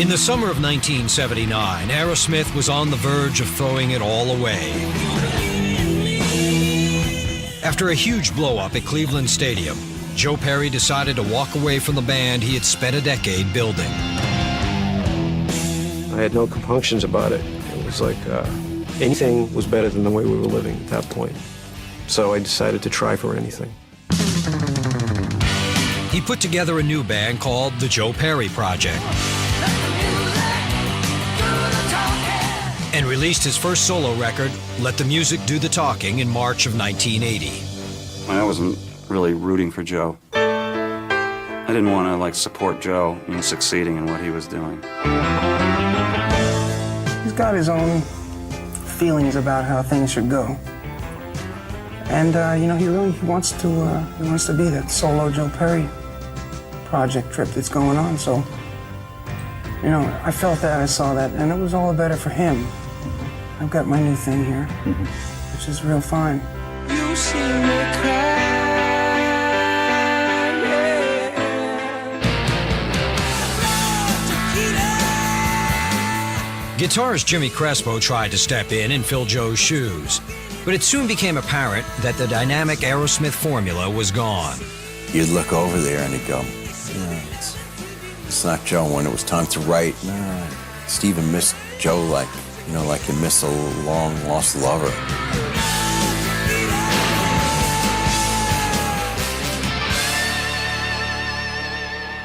In the summer of 1979, Aerosmith was on the verge of throwing it all away. After a huge blow-up at Cleveland Stadium, Joe Perry decided to walk away from the band he had spent a decade building. I had no compunctions about it. It was like anything was better than the way we were living at that point. So I decided to try for anything. He put together a new band called the Joe Perry Project and released his first solo record, Let the Music Do the Talking, in March of 1980. I wasn't really rooting for Joe. I didn't want to support Joe in succeeding in what he was doing. He's got his own feelings about how things should go. And, he really wants to be that solo Joe Perry project trip that's going on. So, I felt that, I saw that, and it was all the better for him. I've got my new thing here, which is real fine. You see me cry. Guitarist Jimmy Crespo tried to step in and fill Joe's shoes, but it soon became apparent that the dynamic Aerosmith formula was gone. You'd look over there and you'd go, it's not Joe. When it was time to write, Stephen missed Joe like you miss a long-lost lover.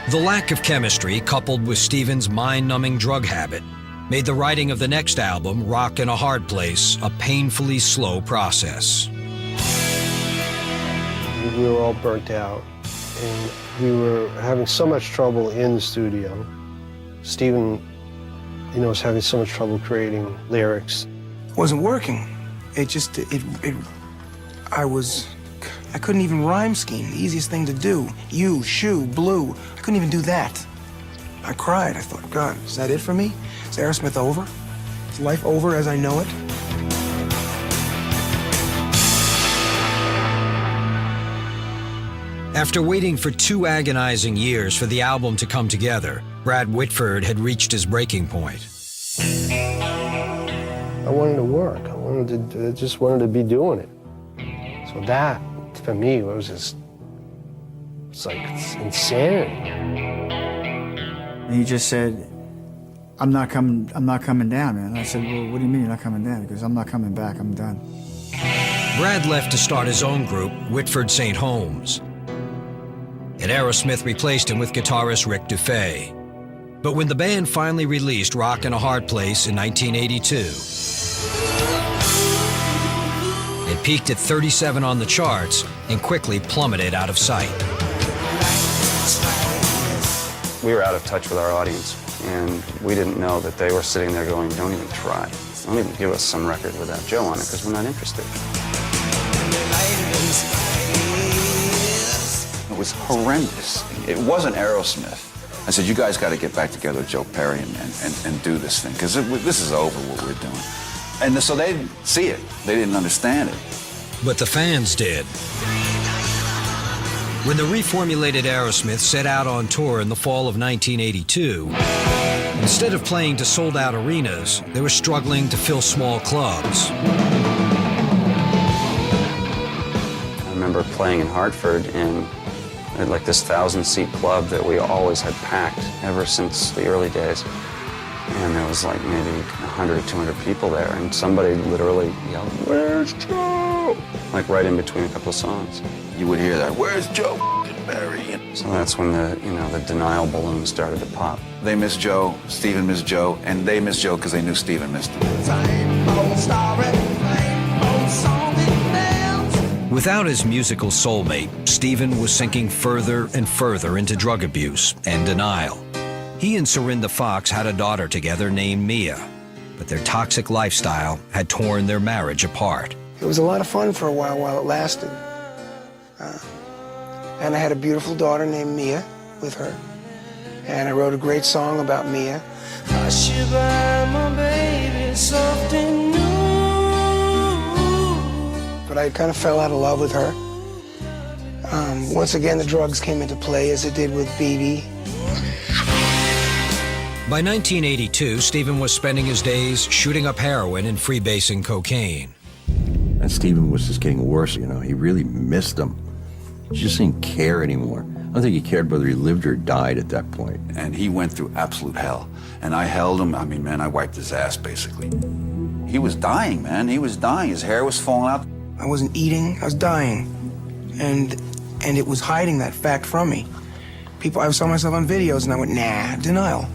The lack of chemistry, coupled with Stephen's mind-numbing drug habit, made the writing of the next album, Rock in a Hard Place, a painfully slow process. We were all burnt out, and we were having so much trouble in the studio Stephen, you know, was having so much trouble creating lyrics. It wasn't working. I couldn't even rhyme scheme, the easiest thing to do. You, shoe, blue. I couldn't even do that. I cried. I thought, God, is that it for me? Is Aerosmith over? Is life over as I know it? After waiting for 2 agonizing years for the album to come together, Brad Whitford had reached his breaking point. I wanted to work. I just wanted to be doing it. So that, for me, was just, it's insanity. And he just said, I'm not coming down, man. I said, well, what do you mean you're not coming down? He goes, I'm not coming back, I'm done. Brad left to start his own group, Whitford St. Holmes. And Aerosmith replaced him with guitarist Rick Dufay. But when the band finally released Rock in a Hard Place in 1982, it peaked at 37 on the charts and quickly plummeted out of sight. We were out of touch with our audience, and we didn't know that they were sitting there going, don't even try. Don't even give us some record without Joe on it, because we're not interested. It was horrendous. It wasn't Aerosmith. I said, you guys got to get back together with Joe Perry and do this thing, because this is over what we're doing. And so they didn't see it. They didn't understand it. But the fans did. When the reformulated Aerosmith set out on tour in the fall of 1982, instead of playing to sold-out arenas, they were struggling to fill small clubs. I remember playing in Hartford in like this 1,000-seat club that we always had packed ever since the early days. And there was like maybe 100, 200 people there, and somebody literally yelled, "Where's Joe?" Like right in between a couple of songs. You would hear that, "Where's Joe Perry?" So that's when the denial balloon started to pop. They miss Joe, Stephen missed Joe, and they missed Joe because they knew Stephen missed him. Without his musical soulmate, Stephen was sinking further and further into drug abuse and denial. He and Serinda Fox had a daughter together named Mia, but their toxic lifestyle had torn their marriage apart. It was a lot of fun for a while it lasted. And I had a beautiful daughter named Mia with her. And I wrote a great song about Mia. I should buy my baby something new. But I kind of fell out of love with her. Once again, the drugs came into play, as it did with BB. By 1982, Stephen was spending his days shooting up heroin and freebasing cocaine. And Stephen was just getting worse, you know. He really missed them. He just didn't care anymore. I don't think he cared whether he lived or died at that point. And he went through absolute hell. And I held him. I mean, man, I wiped his ass, basically. He was dying, man. He was dying. His hair was falling out. I wasn't eating, I was dying. And it was hiding that fact from me. I saw myself on videos and I went, nah, denial.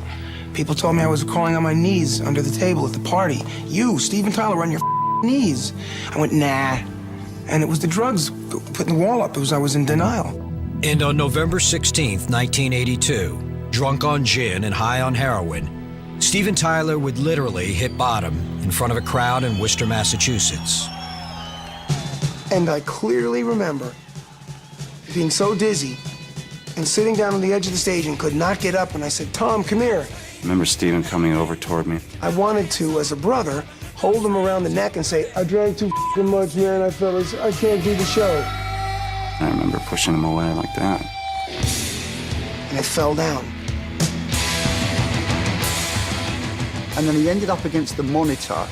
People told me I was crawling on my knees under the table at the party. You, Steven Tyler, on your knees. I went, nah. And it was the drugs putting the wall up. I was in denial. And on November 16th, 1982, drunk on gin and high on heroin, Steven Tyler would literally hit bottom in front of a crowd in Worcester, Massachusetts. And I clearly remember being so dizzy and sitting down on the edge of the stage and could not get up. And I said, Tom, come here. I remember Stephen coming over toward me. I wanted to, as a brother, hold him around the neck and say, I drank too much, man. I can't do the show. I remember pushing him away like that. And I fell down. And then he ended up against the monitor.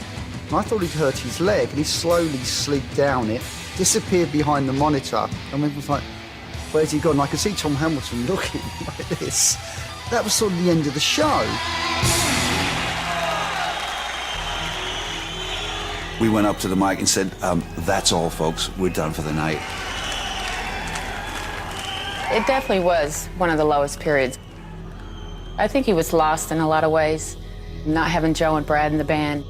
And I thought he'd hurt his leg, and he slowly slid down it, disappeared behind the monitor, and we was like, where's he gone? And I could see Tom Hamilton looking like this. That was sort of the end of the show. We went up to the mic and said, that's all, folks. We're done for the night. It definitely was one of the lowest periods. I think he was lost in a lot of ways, not having Joe and Brad in the band.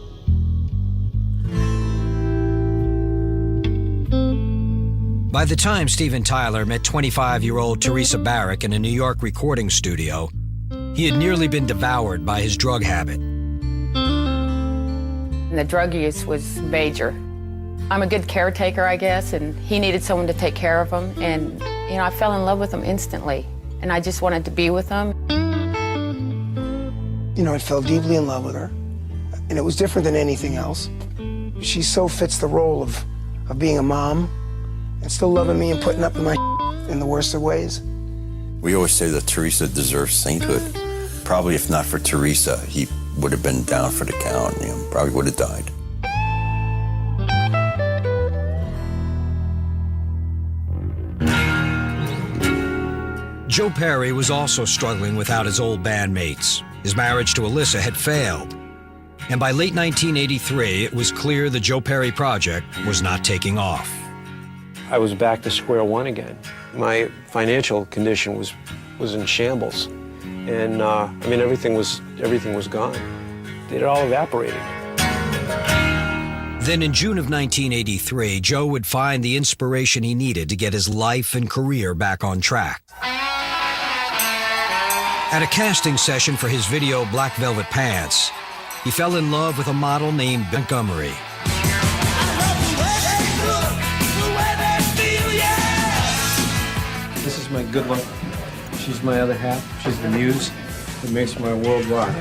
By the time Steven Tyler met 25-year-old Teresa Barrick in a New York recording studio, He had nearly been devoured by his drug habit. And the drug use was major. I'm a good caretaker, I guess, and he needed someone to take care of him. And, you know, I fell in love with him instantly, and I just wanted to be with him. You know, I fell deeply in love with her, and it was different than anything else. She so fits the role of being a mom and still loving me and putting up with my in the worst of ways. We always say that Teresa deserves sainthood. Probably if not for Teresa, he would have been down for the count, you know, probably would have died. Joe Perry was also struggling without his old bandmates. His marriage to Alyssa had failed. And by late 1983, it was clear the Joe Perry project was not taking off. I was back to square one again. My financial condition was in shambles. And I mean, everything was gone. It all evaporated. Then in June of 1983, Joe would find the inspiration he needed to get his life and career back on track. At a casting session for his video Black Velvet Pants, he fell in love with a model named Montgomery. This is my good luck. She's my other half. She's the muse that makes my world rock.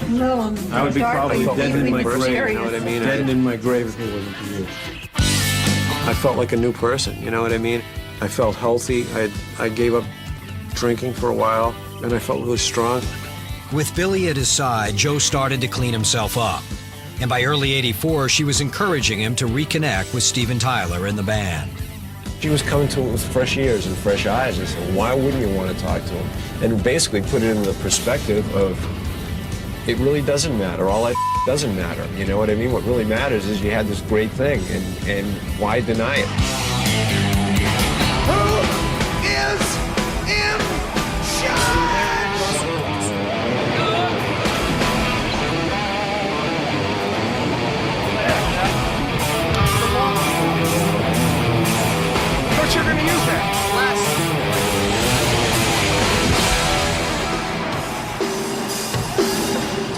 No, I would be probably dead in my grave, serious. you know what I mean? Dead in my grave if it wasn't for you. I felt like a new person, you know what I mean? I felt healthy. I gave up drinking for a while, and I felt really strong. With Billy at his side, Joe started to clean himself up. And by early '84, she was encouraging him to reconnect with Steven Tyler in the band. She was coming to it with fresh ears and fresh eyes and said, why wouldn't you want to talk to him? And basically put it in the perspective of, it really doesn't matter. All that doesn't matter. You know what I mean? What really matters is you had this great thing, and why deny it? Who is in charge? I thought you were going to use that.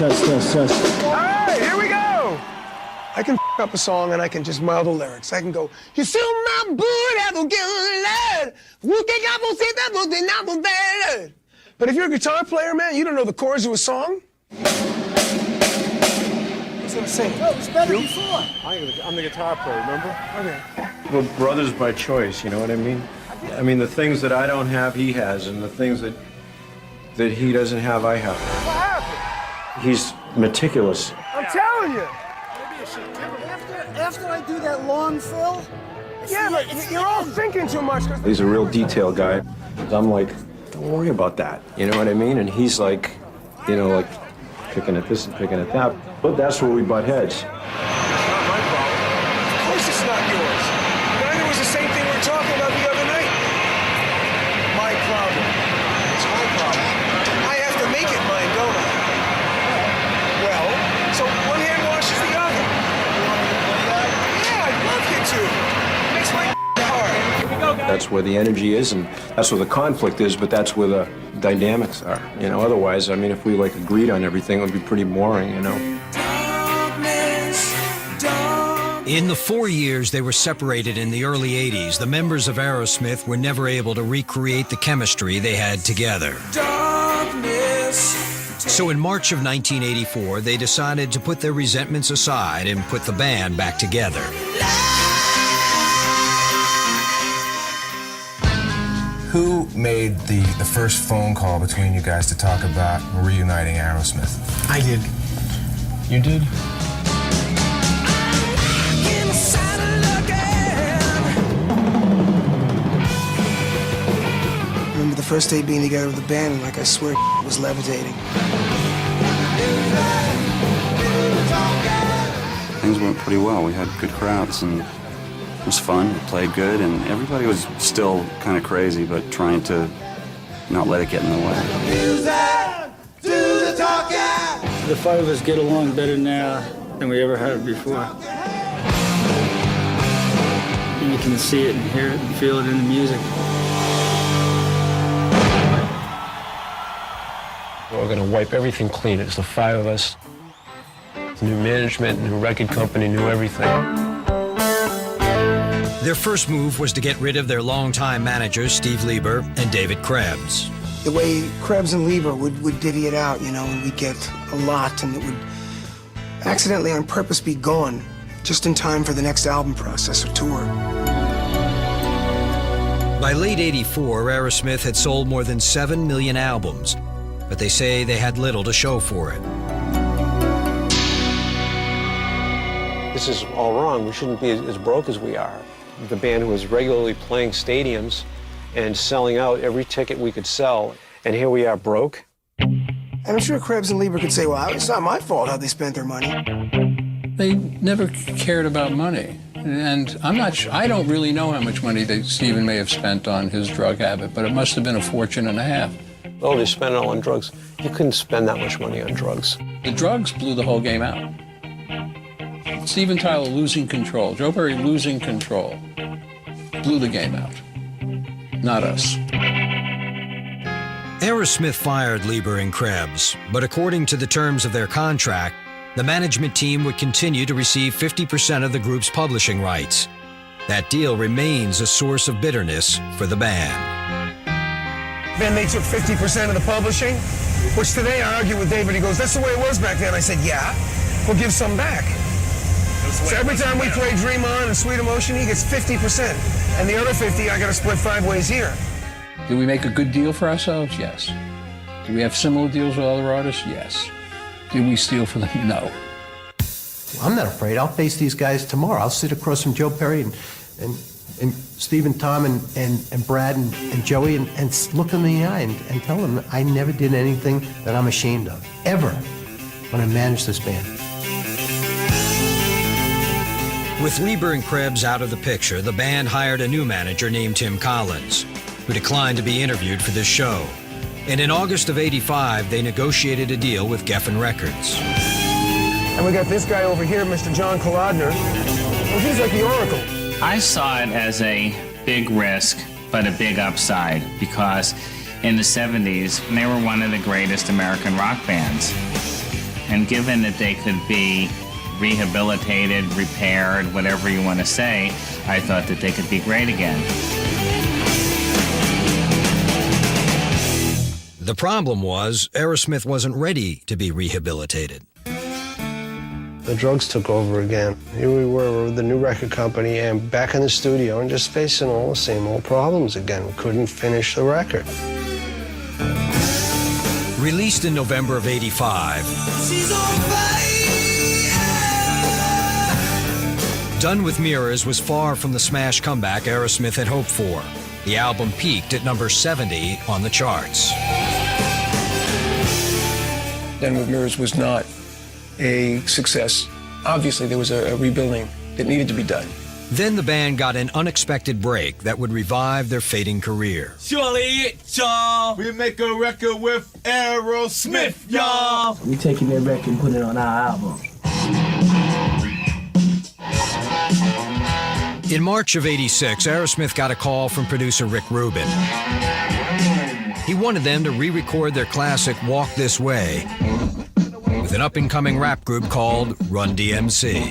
Test. All right, here we go. I can up a song and I can just mouth the lyrics. I can go, you still my boo, that will get led. But if you're a guitar player, man, you don't know the chords of a song. Who's gonna sing? No, it's better before. I'm the guitar player, remember? Okay. We're brothers by choice, you know what I mean? I mean, the things that I don't have, he has, and the things that he doesn't have, I have. What happened? He's meticulous. I'm telling you. After I do that long fill, Yeah, but you're all thinking too much. He's a real detail guy. I'm like, don't worry about that. You know what I mean? And he's like, you know, like picking at this and picking at that. But that's where we butt heads. Not my problem. Of course it's not yours. But it was the same thing we were talking about the other night. My problem. It's my problem. I have to make it mine, don't I? Well, so one hand washes the other. Yeah, I'd love you to. It makes my hard. Here we go, guys. That's where the energy is, and that's where the conflict is, but that's where the dynamics are. You know, otherwise, I mean, if we like agreed on everything, it would be pretty boring, you know? In the 4 years they were separated in the early '80s, the members of Aerosmith were never able to recreate the chemistry they had together. So in March of 1984, they decided to put their resentments aside and put the band back together. Who made the first phone call between you guys to talk about reuniting Aerosmith? I did. You did? I remember the first day being together with the band, and like I swear, was levitating. Things went pretty well. We had good crowds, and it was fun. We played good, and everybody was still kind of crazy, but trying to not let it get in the way. The five of us get along better now than we ever had before. And you can see it and hear it and feel it in the music. we're going to wipe everything clean. It's the five of us. New management, new record company, new everything. Their first move was to get rid of their longtime managers, Steve Lieber and David Krebs. The way Krebs and Lieber would divvy it out, you know, and we'd get a lot, and it would accidentally on purpose be gone just in time for the next album process or tour. By late '84, Aerosmith had sold more than 7 million albums, but they say they had little to show for it. This is all wrong. We shouldn't be as broke as we are. The band was regularly playing stadiums and selling out every ticket we could sell, and here we are broke. And I'm sure Krebs and Lieber could say, well, it's not my fault how they spent their money. They never cared about money. And I don't really know how much money Stephen may have spent on his drug habit, but it must have been a fortune and a half. Oh, they spent it all on drugs. You couldn't spend that much money on drugs. The drugs blew the whole game out. Steven Tyler losing control, Joe Perry losing control, blew the game out. Not us. Aerosmith fired Lieber and Krebs, but according to the terms of their contract, the management team would continue to receive 50% of the group's publishing rights. That deal remains a source of bitterness for the band. Then they took 50% of the publishing, which today I argue with David. He goes, that's the way it was back then. I said, yeah, we'll give some back. So every time we play Dream On and Sweet Emotion, he gets 50%. And the other 50, I got to split 5 ways here. Did we make a good deal for ourselves? Yes. Do we have similar deals with other artists? Yes. Did we steal from them? No. I'm not afraid. I'll face these guys tomorrow. I'll sit across from Joe Perry and Steve and Tom and Brad and Joey and look them in the eye and tell them I never did anything that I'm ashamed of, ever, when I managed this band. With Lieber and Krebs out of the picture, the band hired a new manager named Tim Collins, who declined to be interviewed for this show. And in August of '85, they negotiated a deal with Geffen Records. And we got this guy over here, Mr. John Kolodner. Well, he's like the Oracle. I saw it as a big risk, but a big upside, because in the 70s, they were one of the greatest American rock bands. And given that they could be rehabilitated, repaired, whatever you want to say, I thought that they could be great again. The problem was Aerosmith wasn't ready to be rehabilitated. The drugs took over again. Here we were with the new record company and back in the studio and just facing all the same old problems again. We couldn't finish the record. Released in November of '85, Done with Mirrors was far from the smash comeback Aerosmith had hoped for. The album peaked at number 70 on the charts. Done with Mirrors was not a success. Obviously, there was a rebuilding that needed to be done. Then the band got an unexpected break that would revive their fading career. Surely it, y'all. We make a record with Aerosmith, y'all. We taking that record and putting it on our album. In March of '86, Aerosmith got a call from producer Rick Rubin. He wanted them to re-record their classic Walk This Way with an up-and-coming rap group called Run DMC.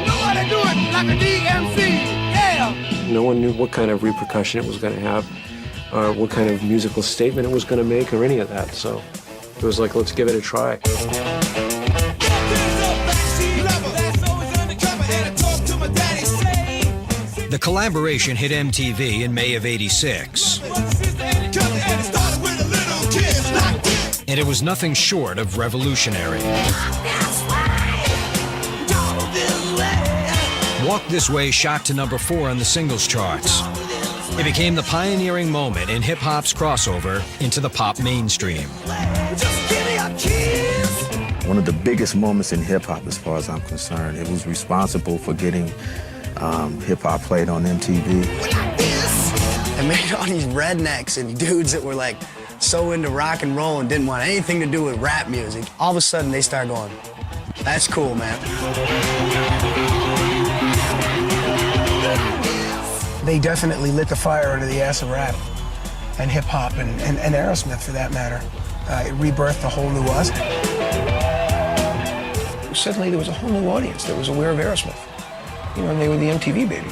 Nobody do it like a DMC, yeah. No one knew what kind of repercussion it was going to have, or what kind of musical statement it was going to make, or any of that. So it was like, let's give it a try. The collaboration hit MTV in May of '86. And it was nothing short of revolutionary. Walk This Way shot to number 4 on the singles charts. It became the pioneering moment in hip-hop's crossover into the pop mainstream. One of the biggest moments in hip-hop as far as I'm concerned. It was responsible for getting hip-hop played on MTV. It made all these rednecks and dudes that were like so into rock and roll and didn't want anything to do with rap music. All of a sudden they start going, that's cool, man. they definitely lit the fire under the ass of rap and hip hop and Aerosmith for that matter. It rebirthed a whole new us. Suddenly there was a whole new audience that was aware of Aerosmith. You know, and they were the MTV baby.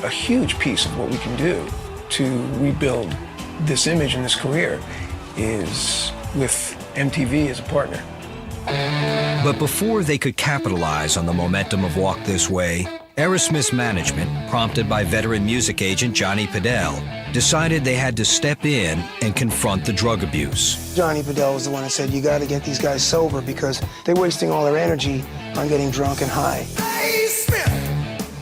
A huge piece of what we can do to rebuild this image and this career is with MTV as a partner. But before they could capitalize on the momentum of Walk This Way, Aerosmith's management, prompted by veteran music agent Johnny Pedell, decided they had to step in and confront the drug abuse. Johnny Pedell was the one that said, you got to get these guys sober because they're wasting all their energy on getting drunk and high.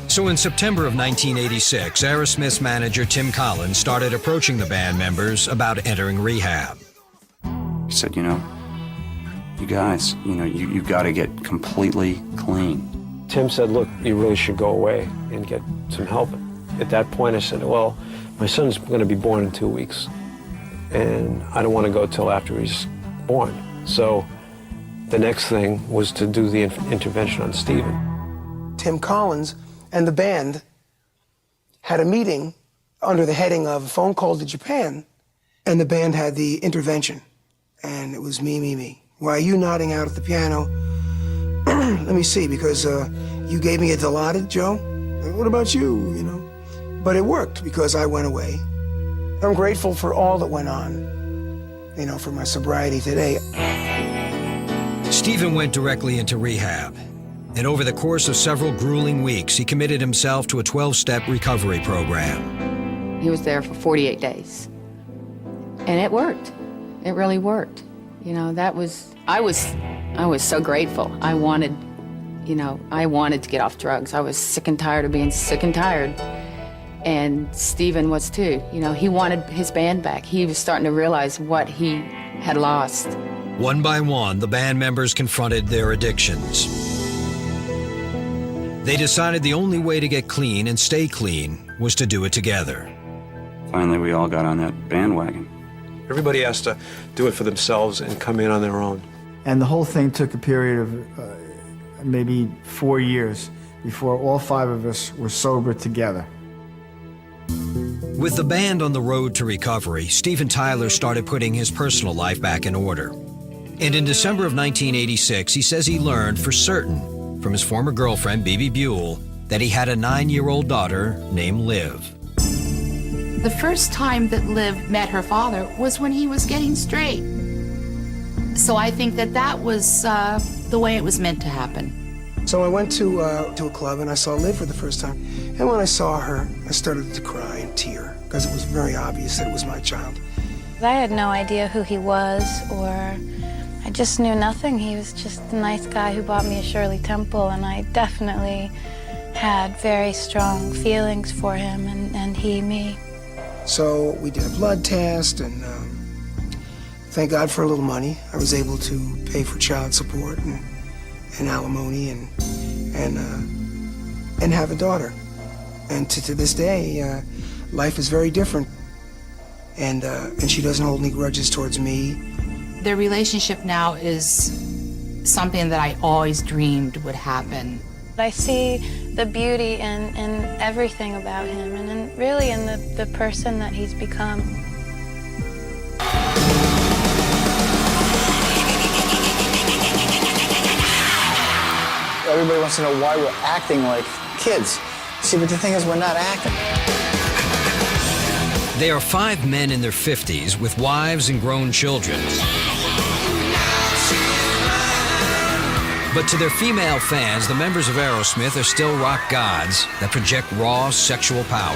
So in September of 1986, Aerosmith's manager Tim Collins started approaching the band members about entering rehab. He said, you know, you guys, you know, you got to get completely clean. Tim said, look, you really should go away and get some help. At that point, I said, well, my son's going to be born in 2 weeks, and I don't want to go till after he's born. So the next thing was to do the intervention on Stephen. Tim Collins and the band had a meeting under the heading of a phone call to Japan, and the band had the intervention. And it was me. Why are you nodding out at the piano? Let me see, because you gave me a Dilaudid, Joe. What about you, you know? But it worked because I went away. I'm grateful for all that went on, you know, for my sobriety today. Stephen went directly into rehab. And over the course of several grueling weeks, he committed himself to a 12-step recovery program. He was there for 48 days. And it worked. It really worked. You know, I was so grateful. I wanted to get off drugs. I was sick and tired of being sick and tired. And Stephen was too. You know, he wanted his band back. He was starting to realize what he had lost. One by one, the band members confronted their addictions. They decided the only way to get clean and stay clean was to do it together. Finally, we all got on that bandwagon. Everybody has to do it for themselves and come in on their own. And the whole thing took a period of maybe 4 years before all 5 of us were sober together. With the band on the road to recovery, Steven Tyler started putting his personal life back in order. And in December of 1986, he says he learned for certain from his former girlfriend, Bebe Buell, that he had a 9-year-old daughter named Liv. The first time that Liv met her father was when he was getting straight. So I think that was the way it was meant to happen. So I went to a club and I saw Liv for the first time. And when I saw her, I started to cry and tear because it was very obvious that it was my child. I had no idea who he was, or I just knew nothing. He was just a nice guy who bought me a Shirley Temple, and I definitely had very strong feelings for him and he me. So we did a blood test, and thank God for a little money. I was able to pay for child support and alimony and have a daughter. And to this day, life is very different. And she doesn't hold any grudges towards me. Their relationship now is something that I always dreamed would happen. I see the beauty in everything about him and really in the person that he's become. Everybody wants to know why we're acting like kids. See, but the thing is, we're not acting. They are 5 men in their 50s with wives and grown children. But to their female fans, the members of Aerosmith are still rock gods that project raw sexual power.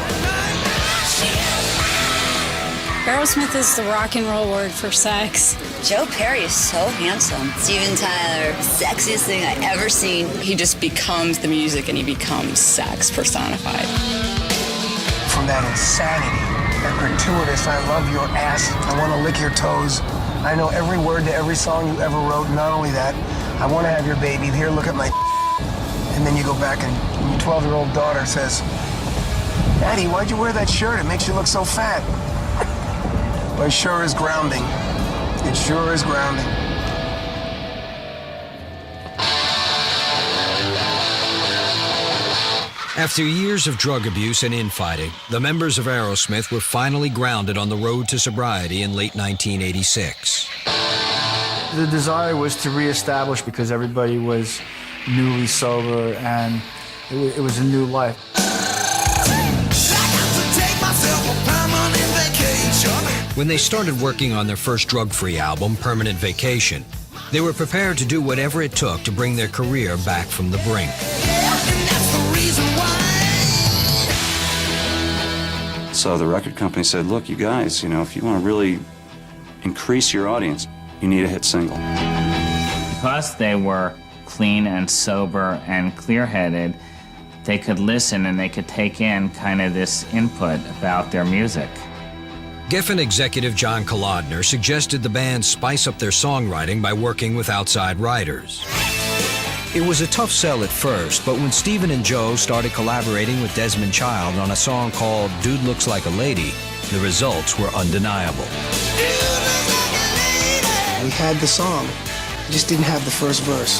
Aerosmith is the rock and roll word for sex. Joe Perry is so handsome. Steven Tyler, sexiest thing I've ever seen. He just becomes the music and he becomes sex personified. From that insanity, that gratuitous, I love your ass, I want to lick your toes. I know every word to every song you ever wrote. Not only that, I want to have your baby. Here, look at my and then you go back and your 12-year-old daughter says, Daddy, why'd you wear that shirt? It makes you look so fat. But it sure is grounding. It sure is grounding. After years of drug abuse and infighting, the members of Aerosmith were finally grounded on the road to sobriety in late 1986. The desire was to reestablish because everybody was newly sober and it was a new life. When they started working on their first drug-free album, Permanent Vacation, they were prepared to do whatever it took to bring their career back from the brink. So the record company said, look, you guys, if you want to really increase your audience, you need a hit single. Because they were clean and sober and clear-headed, they could listen and they could take in kind of this input about their music. Geffen executive John Kolodner suggested the band spice up their songwriting by working with outside writers. It was a tough sell at first, but when Stephen and Joe started collaborating with Desmond Child on a song called Dude Looks Like a Lady, the results were undeniable. We had the song, we just didn't have the first verse.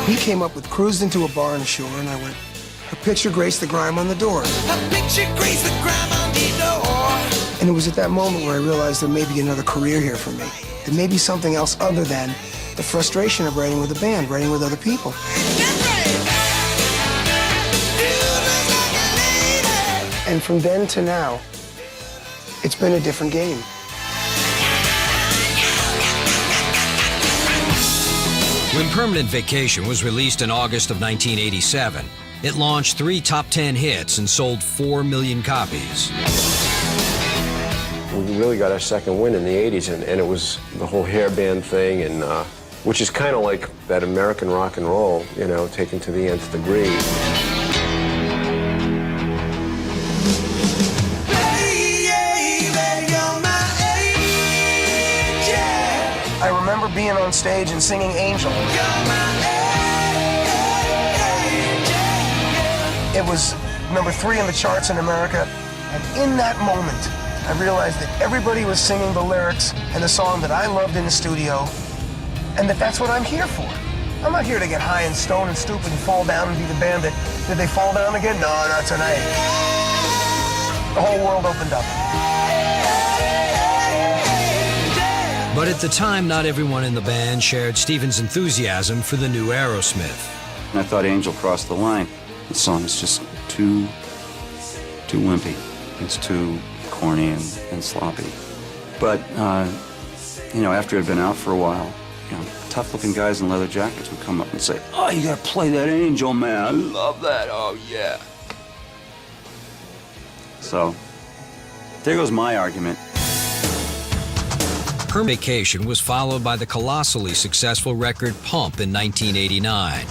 He came up with Cruised into a Bar on the Shore, and I went, her picture graced the grime on the door. And it was at that moment where I realized there may be another career here for me. There may be something else other than the frustration of writing with a band, writing with other people. And from then to now, it's been a different game. When Permanent Vacation was released in August of 1987, it launched 3 top 10 hits and sold 4 million copies. We really got our second win in the 80s, and it was the whole hair band thing, and which is kind of like that American rock and roll, taken to the nth degree. I remember being on stage and singing Angel. It was number 3 in the charts in America, and in that moment, I realized that everybody was singing the lyrics and the song that I loved in the studio, and that's what I'm here for. I'm not here to get high and stoned and stupid and fall down and be the band that, did they fall down again? No, not tonight. The whole world opened up. But at the time, not everyone in the band shared Stephen's enthusiasm for the new Aerosmith. And I thought Angel crossed the line. The song is just too wimpy. It's too corny and sloppy. But, after it had been out for a while, tough-looking guys in leather jackets would come up and say, oh, you gotta play that Angel, man. I love that. Oh, yeah. So, there goes my argument. Permanent Vacation was followed by the colossally successful record Pump in 1989.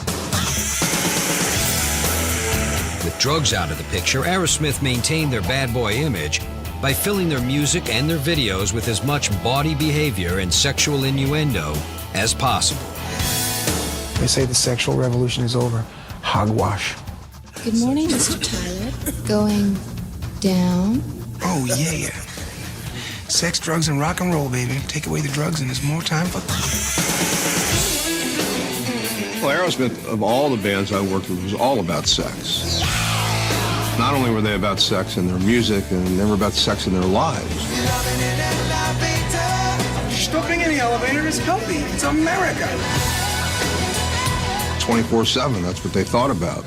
With drugs out of the picture, Aerosmith maintained their bad boy image by filling their music and their videos with as much bawdy behavior and sexual innuendo as possible. They say the sexual revolution is over. Hogwash. Good morning, Mr. Tyler. Going down? Oh, yeah. Sex, drugs, and rock and roll, baby. Take away the drugs and there's more time for... Well, Aerosmith, of all the bands I worked with, was all about sex. Not only were they about sex in their music, and they were about sex in their lives. Stopping in the elevator is healthy. It's America. 24/7, that's what they thought about.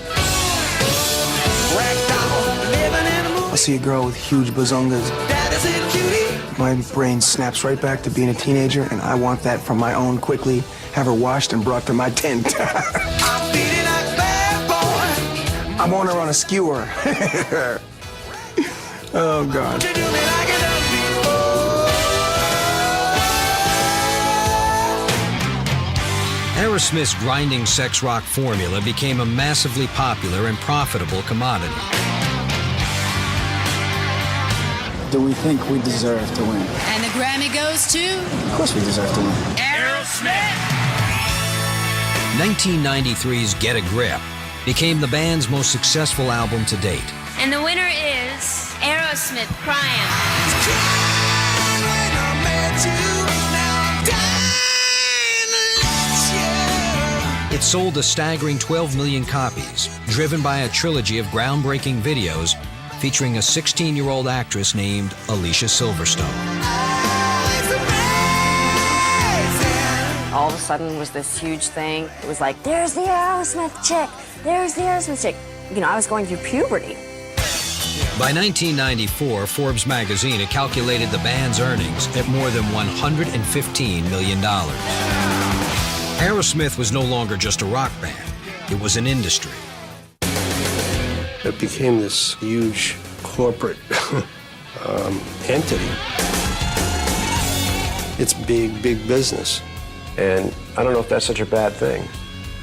I see a girl with huge bazongas. My brain snaps right back to being a teenager, and I want that from my own quickly. Have her washed and brought to my tent. I want her on a skewer. Oh, God. Aerosmith's grinding sex rock formula became a massively popular and profitable commodity. Do we think we deserve to win? And the Grammy goes to? Of course we deserve to win. Aerosmith! 1993's Get a Grip became the band's most successful album to date. And the winner is Aerosmith, Crying. It sold a staggering 12 million copies, driven by a trilogy of groundbreaking videos featuring a 16-year-old actress named Alicia Silverstone. All of a sudden was this huge thing. It was like, there's the Aerosmith chick, there's the Aerosmith chick. You know, I was going through puberty. By 1994, Forbes magazine had calculated the band's earnings at more than $115 million. Aerosmith was no longer just a rock band. It was an industry. It became this huge corporate entity. It's big, big business. And I don't know if that's such a bad thing.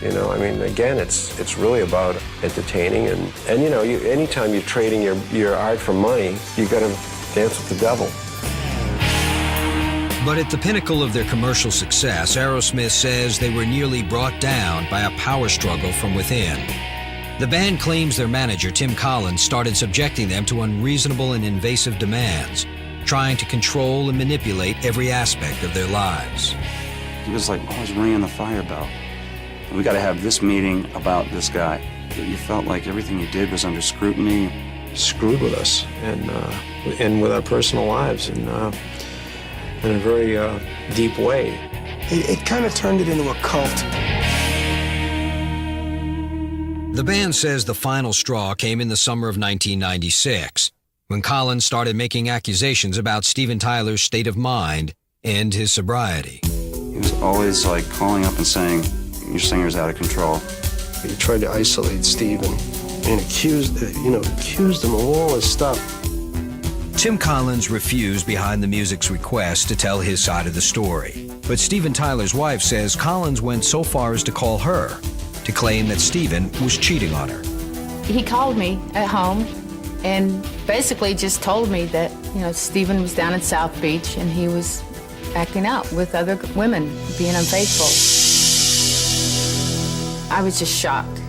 You know, I mean, again, it's really about entertaining, and you know, anytime you're trading your art for money, you got to dance with the devil. But at the pinnacle of their commercial success, Aerosmith says they were nearly brought down by a power struggle from within. The band claims their manager, Tim Collins, started subjecting them to unreasonable and invasive demands, trying to control and manipulate every aspect of their lives. He was like always ringing the fire bell. We got to have this meeting about this guy. You felt like everything you did was under scrutiny. Screwed with us and with our personal lives in a very deep way. It kind of turned it into a cult. The band says the final straw came in the summer of 1996, when Collins started making accusations about Steven Tyler's state of mind and his sobriety. He was always like calling up and saying, your singer's out of control. He tried to isolate Steven and accused him of all this stuff. Tim Collins refused Behind the Music's request to tell his side of the story. But Steven Tyler's wife says Collins went so far as to call her to claim that Steven was cheating on her. He called me at home and basically just told me that, you know, Steven was down in South Beach and he was acting out with other women, being unfaithful. I was just shocked.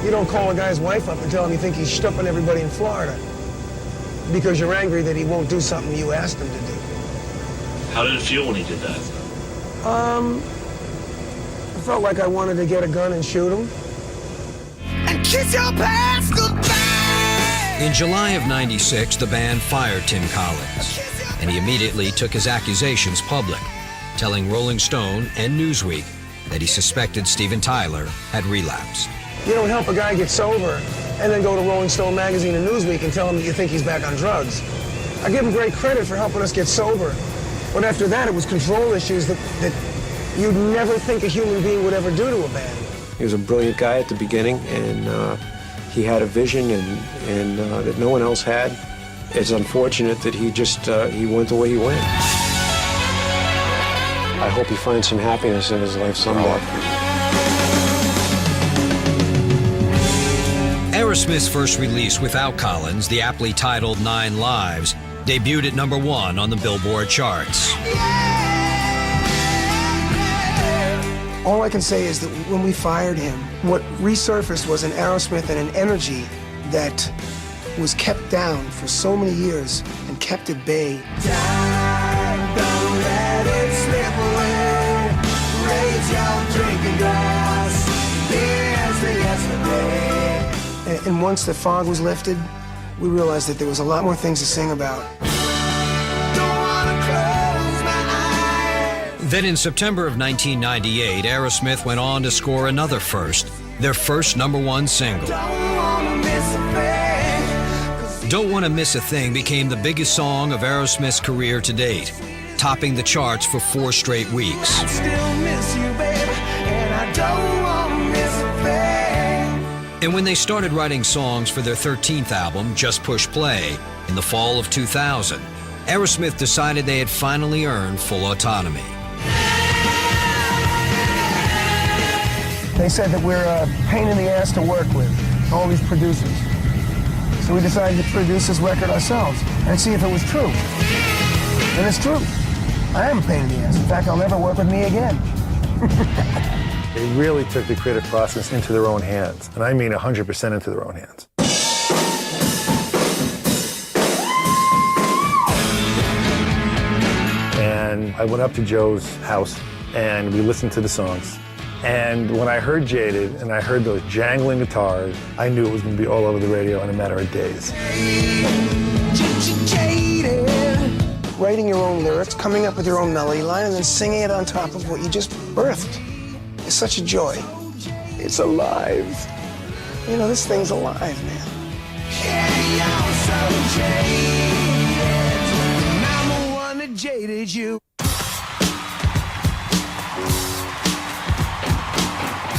You don't call a guy's wife up and tell him you think he's stuffing everybody in Florida because you're angry that he won't do something you asked him to do. How did it feel when he did that? I felt like I wanted to get a gun and shoot him. And kiss your past goodbye. In July of '96, the band fired Tim Collins, and he immediately took his accusations public, telling Rolling Stone and Newsweek that he suspected Steven Tyler had relapsed. You don't help a guy get sober and then go to Rolling Stone magazine and Newsweek and tell him that you think he's back on drugs. I give him great credit for helping us get sober, but after that it was control issues that you'd never think a human being would ever do to a band. He was a brilliant guy at the beginning, and he had a vision and that no one else had. It's unfortunate that he went the way he went. I hope he finds some happiness in his life someday. Aerosmith's first release without Collins, the aptly titled 9 Lives, debuted at #1 on the Billboard charts. All I can say is that when we fired him, what resurfaced was an Aerosmith and an energy that was kept down for so many years and kept at bay. Time, don't let it slip away. Raise your drinking glass. Here's the yesterday. And once the fog was lifted, we realized that there was a lot more things to sing about. Then in September of 1998, Aerosmith went on to score another first, their first #1 single. Don't Wanna Miss a Thing became the biggest song of Aerosmith's career to date, topping the charts for 4 straight weeks. I still miss you, baby, and I don't wanna miss a thing. And when they started writing songs for their 13th album, Just Push Play, in the fall of 2000, Aerosmith decided they had finally earned full autonomy. They said that we're a pain in the ass to work with, all these producers. So we decided to produce this record ourselves and see if it was true. And it's true. I am a pain in the ass. In fact, I'll never work with me again. They really took the creative process into their own hands, and I mean 100% into their own hands. And I went up to Joe's house and we listened to the songs. And when I heard Jaded and I heard those jangling guitars, I knew it was going to be all over the radio in a matter of days. Writing your own lyrics, coming up with your own melody line, and then singing it on top of what you just birthed. It's such a joy. It's alive. You know, this thing's alive, man. I'm the one that jaded you.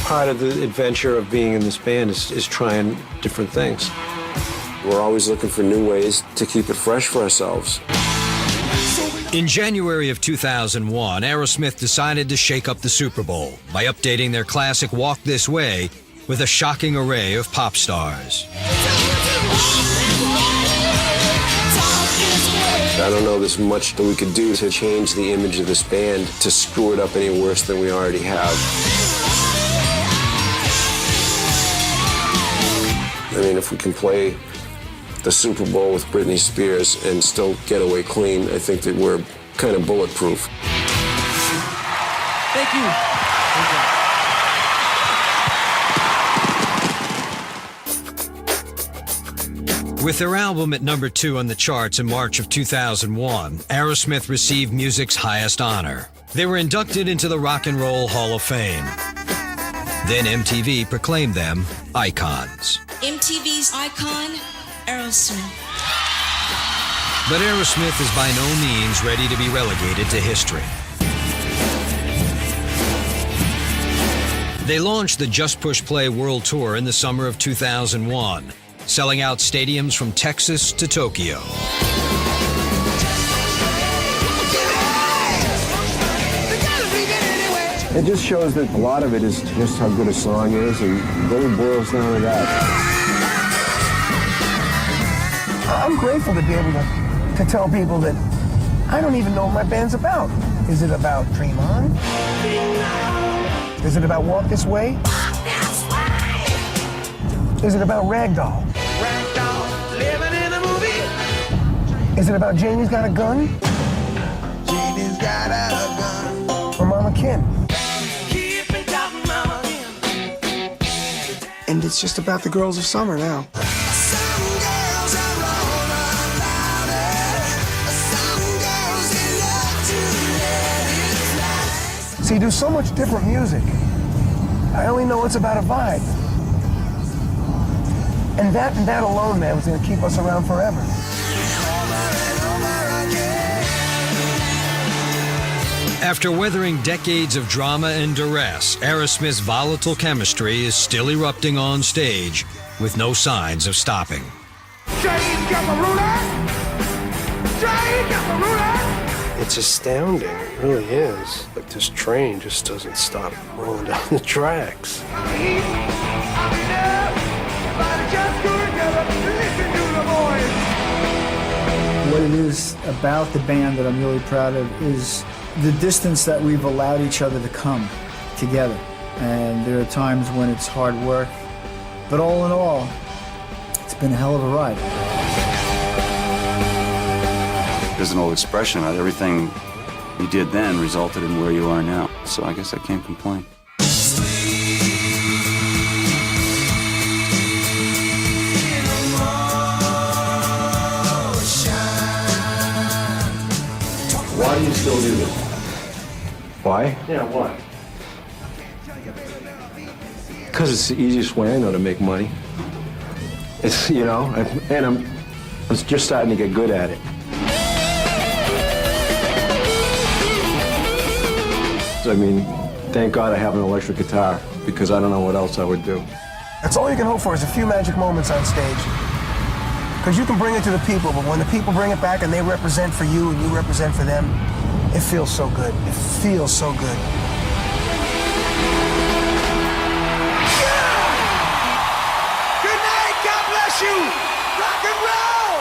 Part of the adventure of being in this band is trying different things. We're always looking for new ways to keep it fresh for ourselves. In January of 2001, Aerosmith decided to shake up the Super Bowl by updating their classic Walk This Way with a shocking array of pop stars. I don't know there's much that we could do to change the image of this band to screw it up any worse than we already have. I mean, if we can play the Super Bowl with Britney Spears and still get away clean, I think that we're kind of bulletproof. Thank you. With their album at number 2 on the charts in March of 2001, Aerosmith received music's highest honor. They were inducted into the Rock and Roll Hall of Fame. Then MTV proclaimed them icons. MTV's icon, Aerosmith. But Aerosmith is by no means ready to be relegated to history. They launched the Just Push Play World Tour in the summer of 2001, selling out stadiums from Texas to Tokyo. It just shows that a lot of it is just how good a song is, and it really boils down to that. I'm grateful to be able to tell people that I don't even know what my band's about. Is it about Dream On? Is it about Walk This Way? Is it about Ragdoll? Living in a movie. Is it about Janie's Got a Gun? Janie's got a gun. Or Mama Kim? Keep it up, Mama Kim. And it's just about the girls of summer now. Some girls are all about it. Some girls they love to let it fly. See, you do so much different music. I only know it's about a vibe. And that alone, man, was going to keep us around forever. After weathering decades of drama and duress, Aerosmith's volatile chemistry is still erupting on stage with no signs of stopping. It's astounding, it really is. Like this train just doesn't stop rolling down the tracks. What it is about the band that I'm really proud of is the distance that we've allowed each other to come together. And there are times when it's hard work, but all in all, it's been a hell of a ride. There's an old expression, everything you did then resulted in where you are now. So I guess I can't complain. Why do you still do this? Why? Yeah, why? Because it's the easiest way I know to make money. It's, you know, and I'm just starting to get good at it. I mean, thank God I have an electric guitar, because I don't know what else I would do. That's all you can hope for is a few magic moments on stage. Because you can bring it to the people, but when the people bring it back and they represent for you and you represent for them, it feels so good. It feels so good. Good night, God bless you. Rock and roll.